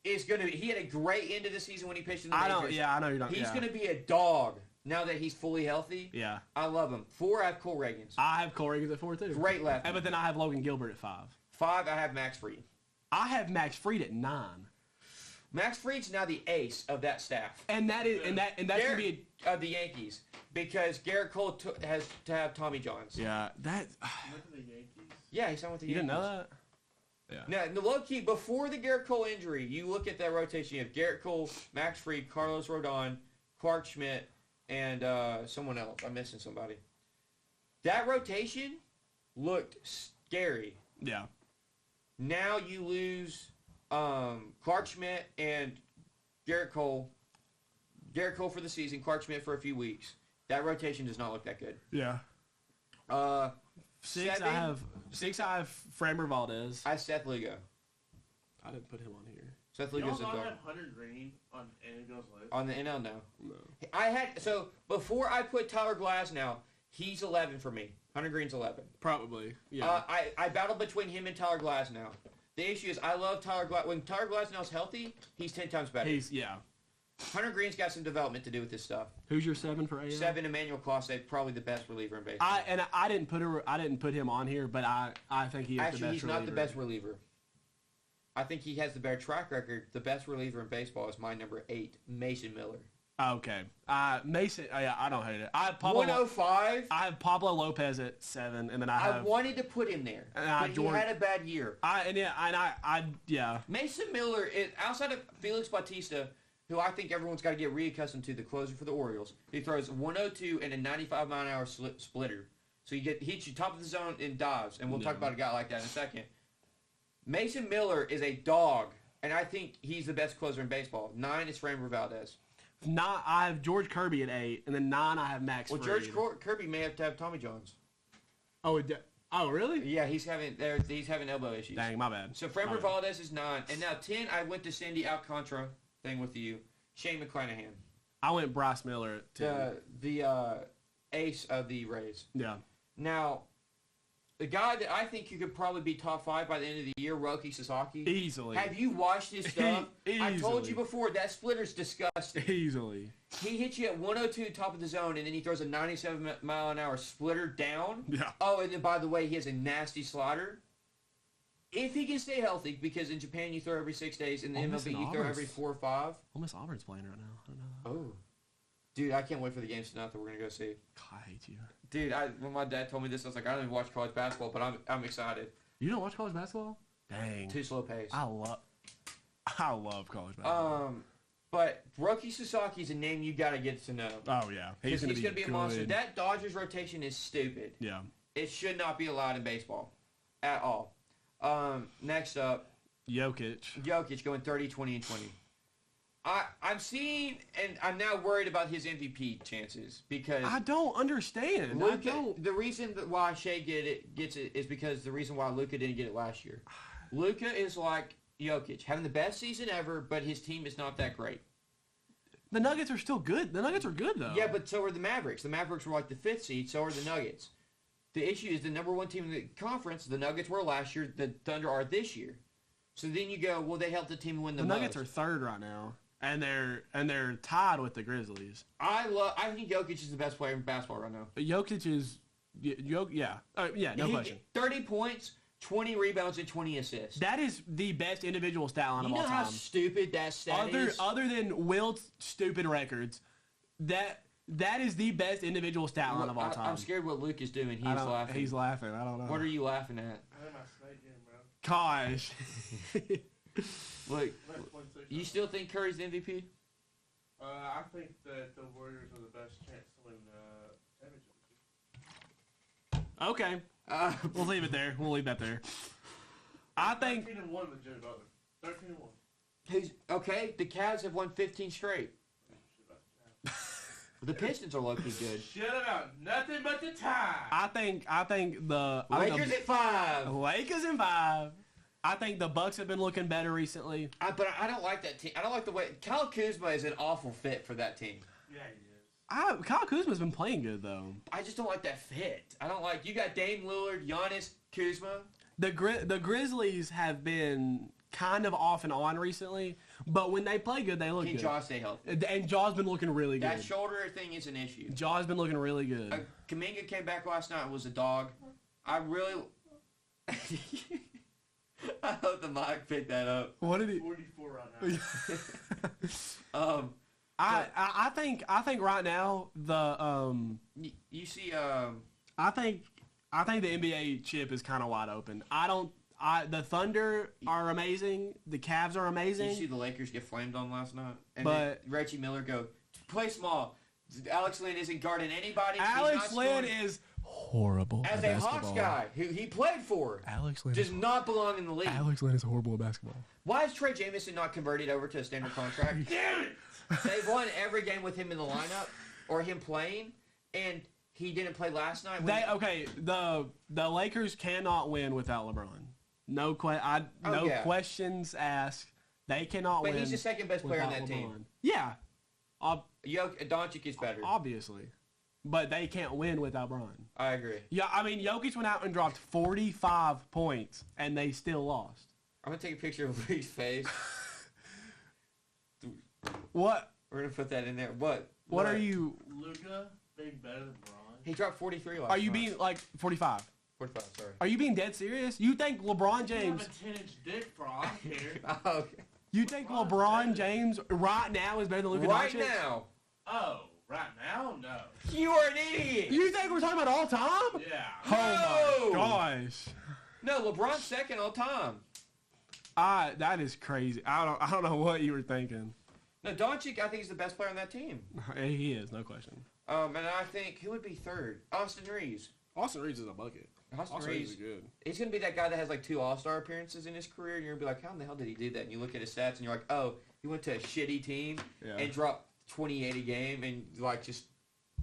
is gonna be. He had a great end of the season when he pitched in the Rangers. I know you're not. He's gonna be a dog now that he's fully healthy. Yeah. I love him. 4, I have Cole Reagans. I have Cole Reagans at 4 too. Great lefty. But then I have Logan Gilbert at 5. 5, I have Max Fried. I have Max Fried at 9. Max Fried's now the ace of that staff. And that's gonna be of the Yankees because Garrett Cole has to have Tommy Johns. Yeah, that. The Yankees. Yeah, he signed with the Yankees. Yankees. You didn't know that? Yeah. Now, the low key before the Garrett Cole injury, you look at that rotation. You have Garrett Cole, Max Fried, Carlos Rodon, Clark Schmidt, and someone else. I'm missing somebody. That rotation looked scary. Yeah. Now you lose Clark Schmidt and Garrett Cole. Garrett Cole for the season, Clark Schmidt for a few weeks. That rotation does not look that good. Yeah. 6, I have Framber Valdez. I have Seth Lugo. I didn't put him on here. Seth Lugo's a dog. You don't have Hunter Green on NL's list? On the NL, no. Before I put Tyler Glasnow, he's 11 for me. Hunter Green's 11. Probably, yeah. I battle between him and Tyler Glasnow. The issue is I love Tyler Glasnow. When Tyler Glasnow's healthy, he's 10 times better. Hunter Green's got some development to do with this stuff. Who's your 7 for AL? 7, Emmanuel Clase, probably the best reliever in baseball. I didn't put him on here, but I think he is the best reliever. Actually, he's not the best reliever. I think he has the better track record. The best reliever in baseball is my number 8, Mason Miller. Okay. Mason, yeah, I don't hate it. I have 105. I have Pablo Lopez at 7, and then I wanted to put him there, but he had a bad year. Yeah. Mason Miller, outside of Felix Bautista, who I think everyone's got to get reaccustomed to, the closer for the Orioles. He throws 102 and a 95-mile-an-hour splitter. So he hits you top of the zone and dives, and we'll talk about a guy like that in a second. Mason Miller is a dog, and I think he's the best closer in baseball. 9 is Framber Valdez. I have George Kirby at 8, and then 9 I have Max Fried. George Kirby may have to have Tommy Johns. Oh, really? Yeah, he's having elbow issues. Dang, my bad. So Framber Valdez is 9, and now 10. I went to Sandy Alcantara thing with you. Shane McClanahan. I went Bryce Miller at 10. The ace of the Rays. Yeah. Now, the guy that I think you could probably be top 5 by the end of the year, Roki Sasaki. Easily. Have you watched his stuff? I told you before, that splitter's disgusting. Easily. He hits you at 102 top of the zone, and then he throws a 97-mile-an-hour splitter down. Yeah. Oh, and then, by the way, he has a nasty slider. If he can stay healthy, because in Japan you throw every 6 days, and in the MLB you throw every 4 or 5. Almost Auburn's playing right now. I don't know. Oh. Dude, I can't wait for the games tonight that we're going to go see. God, I hate you. Dude, when my dad told me this, I was like, I don't even watch college basketball, but I'm excited. You don't watch college basketball? Dang. Too slow pace. I love college basketball. But Roki Sasaki's a name you got to get to know. Oh, yeah. He's going to be a monster. That Dodgers rotation is stupid. Yeah. It should not be allowed in baseball at all. Next up, Jokic going 30, 20, and 20. I'm seeing, and I'm now worried about his MVP chances because I don't understand. The reason why Shea gets it is because the reason why Luka didn't get it last year. Luka is like Jokic, having the best season ever, but his team is not that great. The Nuggets are still good. The Nuggets are good, though. Yeah, but so are the Mavericks. The Mavericks were like the 5th seed, so are the Nuggets. The issue is the number 1 team in the conference, the Nuggets were last year, the Thunder are this year. So then you go, well, they helped the team win the most. The Nuggets are 3rd right now. And they're tied with the Grizzlies. I think Jokic is the best player in basketball right now. Jokic is, no question. 30 points, 20 rebounds, and 20 assists. That is the best individual stat line of all time. You know how stupid that stat is? Other than Wilt's stupid records, that is the best individual stat line of all time. I'm scared what Luke is doing. He's laughing. He's laughing. I don't know. What are you laughing at? I had my snake in, bro. Gosh. Look, you still think Curry's the MVP? I think that the Warriors are the best chance to win championship. Okay. We'll leave it there. We'll leave that there. I think 13-1 with Jimmy Butler. 13-1. Okay, the Cavs have won 15 straight. The Pistons are low-key good. Shut about nothing but the time. I think the Lakers at 5. Lakers in 5. I think the Bucks have been looking better recently. But I don't like that team. I don't like the way Kyle Kuzma is an awful fit for that team. Yeah, he is. Kyle Kuzma's been playing good though. I just don't like that fit. I don't like you got Dame Lillard, Giannis, Kuzma. The Grizzlies have been kind of off and on recently, but when they play good, they look good. Can Jaw stay healthy? And Jaw's been looking really good. That shoulder thing is an issue. Jaw's been looking really good. Kuminga came back last night and was a dog. I really. I hope the mic picked that up. What did he? 44 right now. I think right now the you see I think the NBA chip is kind of wide open. The Thunder are amazing. The Cavs are amazing. You see the Lakers get flamed on last night, and but then Reggie Miller go play small. Alex Lynn isn't guarding anybody. Alex Lynn is horrible as a Hawks guy who he played for. Alex Lynn does not belong in the league. Alex Lynn is horrible at basketball. Why is Trey Jamison not converted over to a standard contract? Damn it! They've won every game with him in the lineup or him playing, and he didn't play last night. The Lakers cannot win without LeBron. No questions asked. They cannot win. But he's the second best player on that team. Yeah. Doncic is better. Obviously. But they can't win without Bron. I agree. Yeah, I mean, Jokic went out and dropped 45 points, and they still lost. I'm going to take a picture of Luke's face. What? We're going to put that in there. What are you... Luka being better than Bron? He dropped 43 last night. Are you being, 45? 45, sorry. Are you being dead serious? You think LeBron James... You have a 10-inch dick for all I care. Oh, okay. You think LeBron James right now is better than Luka Doncic? Right now. Oh, right now? No. You are an idiot. You think we're talking about all time? Yeah. Oh my gosh. No, LeBron's second all time. That is crazy. I don't know what you were thinking. No, Doncic, I think, is the best player on that team. He is, no question. And I think, who would be third? Austin Reeves. Austin Reeves is a bucket. Austin Reeves Reeves is good. He's going to be that guy that has like 2 All-Star appearances in his career, and you're going to be like, how in the hell did he do that? And you look at his stats, and you're like, oh, he went to a shitty team and dropped 28 a game and like just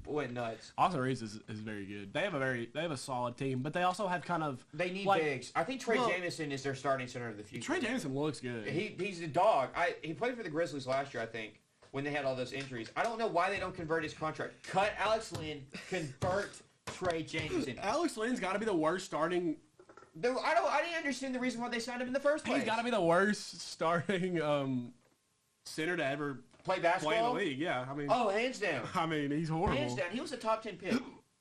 went nuts. Austin Reeves is very good. They have a solid team, but they also have kind of... They need bigs. I think Trey Jamison is their starting center of the future. Trey Jamison looks good. He's a dog. He played for the Grizzlies last year, I think, when they had all those injuries. I don't know why they don't convert his contract. Cut Alex Lynn, convert Trey Jamison. Alex Lynn's got to be the worst starting... I didn't understand the reason why they signed him in the first place. He's got to be the worst starting center to ever play basketball in the league. Yeah, I mean. Oh, hands down. I mean, he's horrible. Hands down. He was a top 10 pick.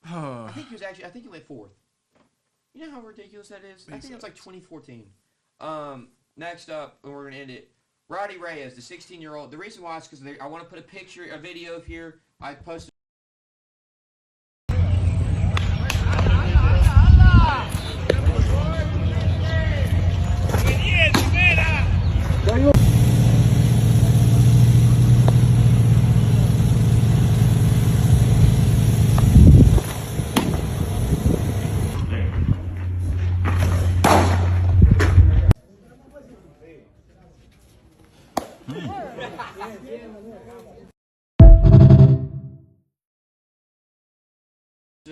I think he went 4th. You know how ridiculous that is? I think it was like 2014. Next up, and we're gonna end it. Rowdy Reyes, the 16-year-old. The reason why is because I want to put a video of here. I posted.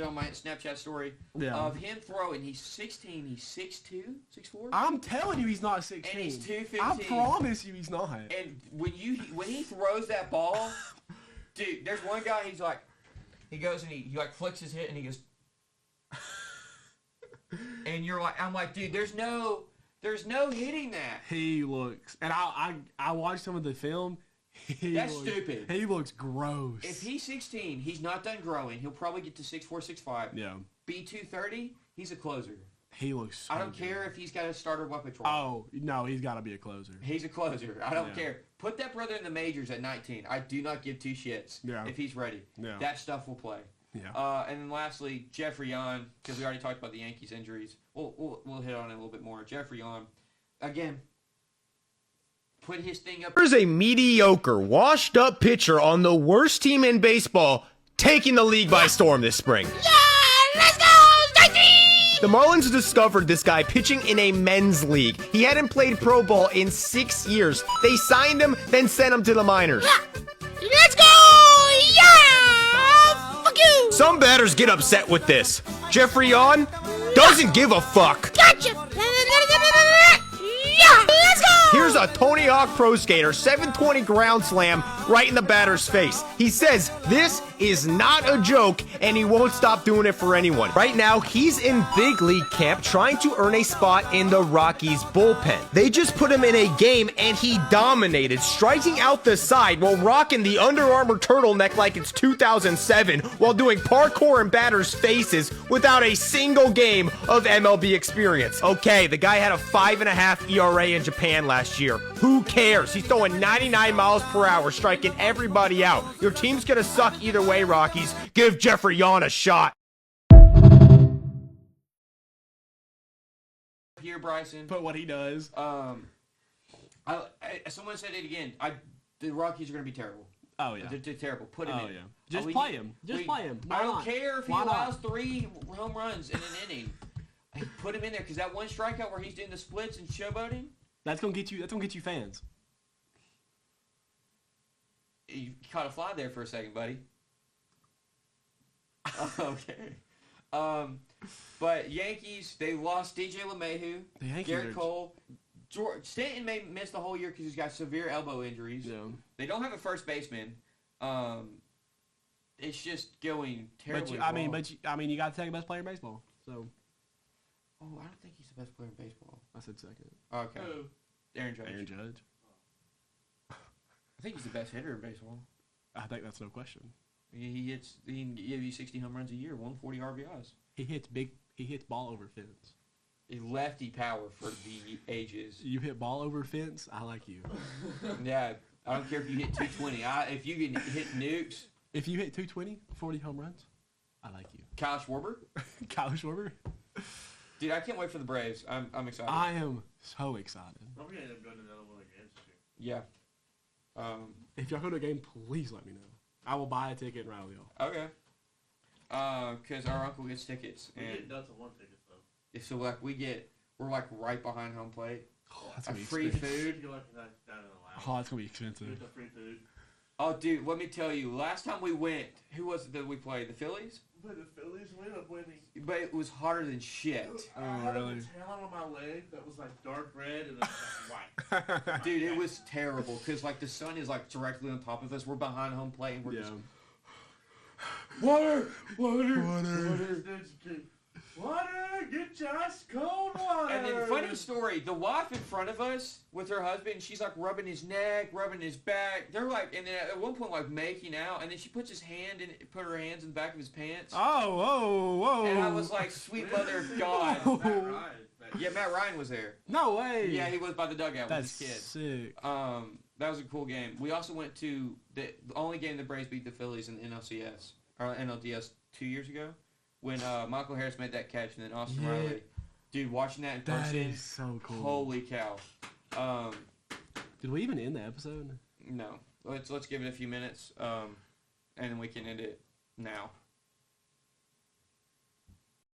On my Snapchat story of him throwing. He's 16. He's 6'2", 6'4". I'm telling you, he's not 16. And he's 215. I promise you, he's not. And when he throws that ball, dude, there's one guy. He's like, he goes and he like flicks his hit and he goes, and you're like, I'm like, dude, there's no hitting that. He looks, and I watched some of the film. That's stupid. He looks gross. If he's 16, he's not done growing. He'll probably get to 6'4", 6'5". Yeah. Be 230, he's a closer. He looks so I don't care if he's got a starter weapon draw. Oh, no, he's got to be a closer. He's a closer. I don't care. Put that brother in the majors at 19. I do not give 2 shits if he's ready. Yeah. That stuff will play. Yeah. And then lastly, Jeffery because we already talked about the Yankees injuries. We'll hit on it a little bit more. Jeffery again, put his thing up. There's a mediocre, washed-up pitcher on the worst team in baseball taking the league by storm this spring. Yeah, let's go, Yankees! The Marlins discovered this guy pitching in a men's league. He hadn't played pro ball in 6 years. They signed him, then sent him to the minors. Yeah. Let's go! Yeah! Fuck you! Some batters get upset with this. Jeffery doesn't give a fuck. Gotcha! Yeah! Let's go! Here's a Tony Hawk Pro Skater 720 ground slam right in the batter's face. He says this is not a joke, and he won't stop doing it for anyone. Right now, he's in big league camp trying to earn a spot in the Rockies bullpen. They just put him in a game, and he dominated, striking out the side while rocking the Under Armour turtleneck like it's 2007 while doing parkour in batters' faces without a single game of MLB experience. Okay, the guy had a 5.5 ERA in Japan last year. Who cares? He's throwing 99 miles per hour, striking everybody out. Your team's gonna suck either way, Rockies. Give Jeffery a shot. Here, Bryson. But what he does. Someone said it again. The Rockies are going to be terrible. Oh, yeah. They're terrible. Put him in. Yeah. Just play him. Just play him. I don't care if he allows 3 home runs in an inning. Put him in there because that one strikeout where he's doing the splits and showboating. That's gonna get you fans. You caught a fly there for a second, buddy. Okay. But Yankees, they lost DJ LeMahieu, Garrett Cole. Stanton may miss the whole year because he's got severe elbow injuries. Yeah. They don't have a first baseman. It's just going terribly wrong. I mean, you got to take the best player in baseball. So. Oh, I don't think he's the best player in baseball. I said second. Okay. Who? Aaron Judge. Aaron Judge. I think he's the best hitter in baseball. I think that's no question. He can give you 60 home runs a year, 140 RBIs. He hits ball over fence. A lefty power for the ages. You hit ball over fence, I like you. Yeah, I don't care if you hit 220. If you can hit nukes. If you hit 220, 40 home runs, I like you. Kyle Schwarber? Kyle Schwarber? Dude, I can't wait for the Braves. I'm excited. I am so excited. We're going to end up going to another one against you. Yeah. If y'all go to a game, please let me know. I will buy a ticket and rally y'all. Okay. Because our uncle gets tickets. We And get nuts on one ticket, though. so like we're like right behind home plate. Oh, that's A gonna be free expensive. food. You're like that down in the lounge. Oh, that's gonna be You expensive. get the free food. Oh, dude, let me tell you. Last time we went, who was it that we played? The Phillies? But the Phillies, we ended up winning. But it was harder than shit. I had really? a talent on my leg that was like dark red and then white. Dude, it was terrible because like the sun is like directly on top of us. We're behind home plate and we're Yeah. just water. Water, get your ice cold water. And then funny story, the wife in front of us with her husband, she's like rubbing his neck, rubbing his back. They're like, and then at one point like making out, and then she puts put her hands in the back of his pants. Oh, whoa. And I was like, sweet mother of God. Yeah, Matt Ryan was there. No way. Yeah, he was by the dugout That's with his kid. sick. That was a cool game. We also went to the only game the Braves beat the Phillies in the NLCS or NLDS 2 years ago when Michael Harris made that catch and then Austin Yeah. Riley. Dude, watching that in That person, is so cool. holy cow. Did we even end the episode? No, let's give it a few minutes, and then we can end it now.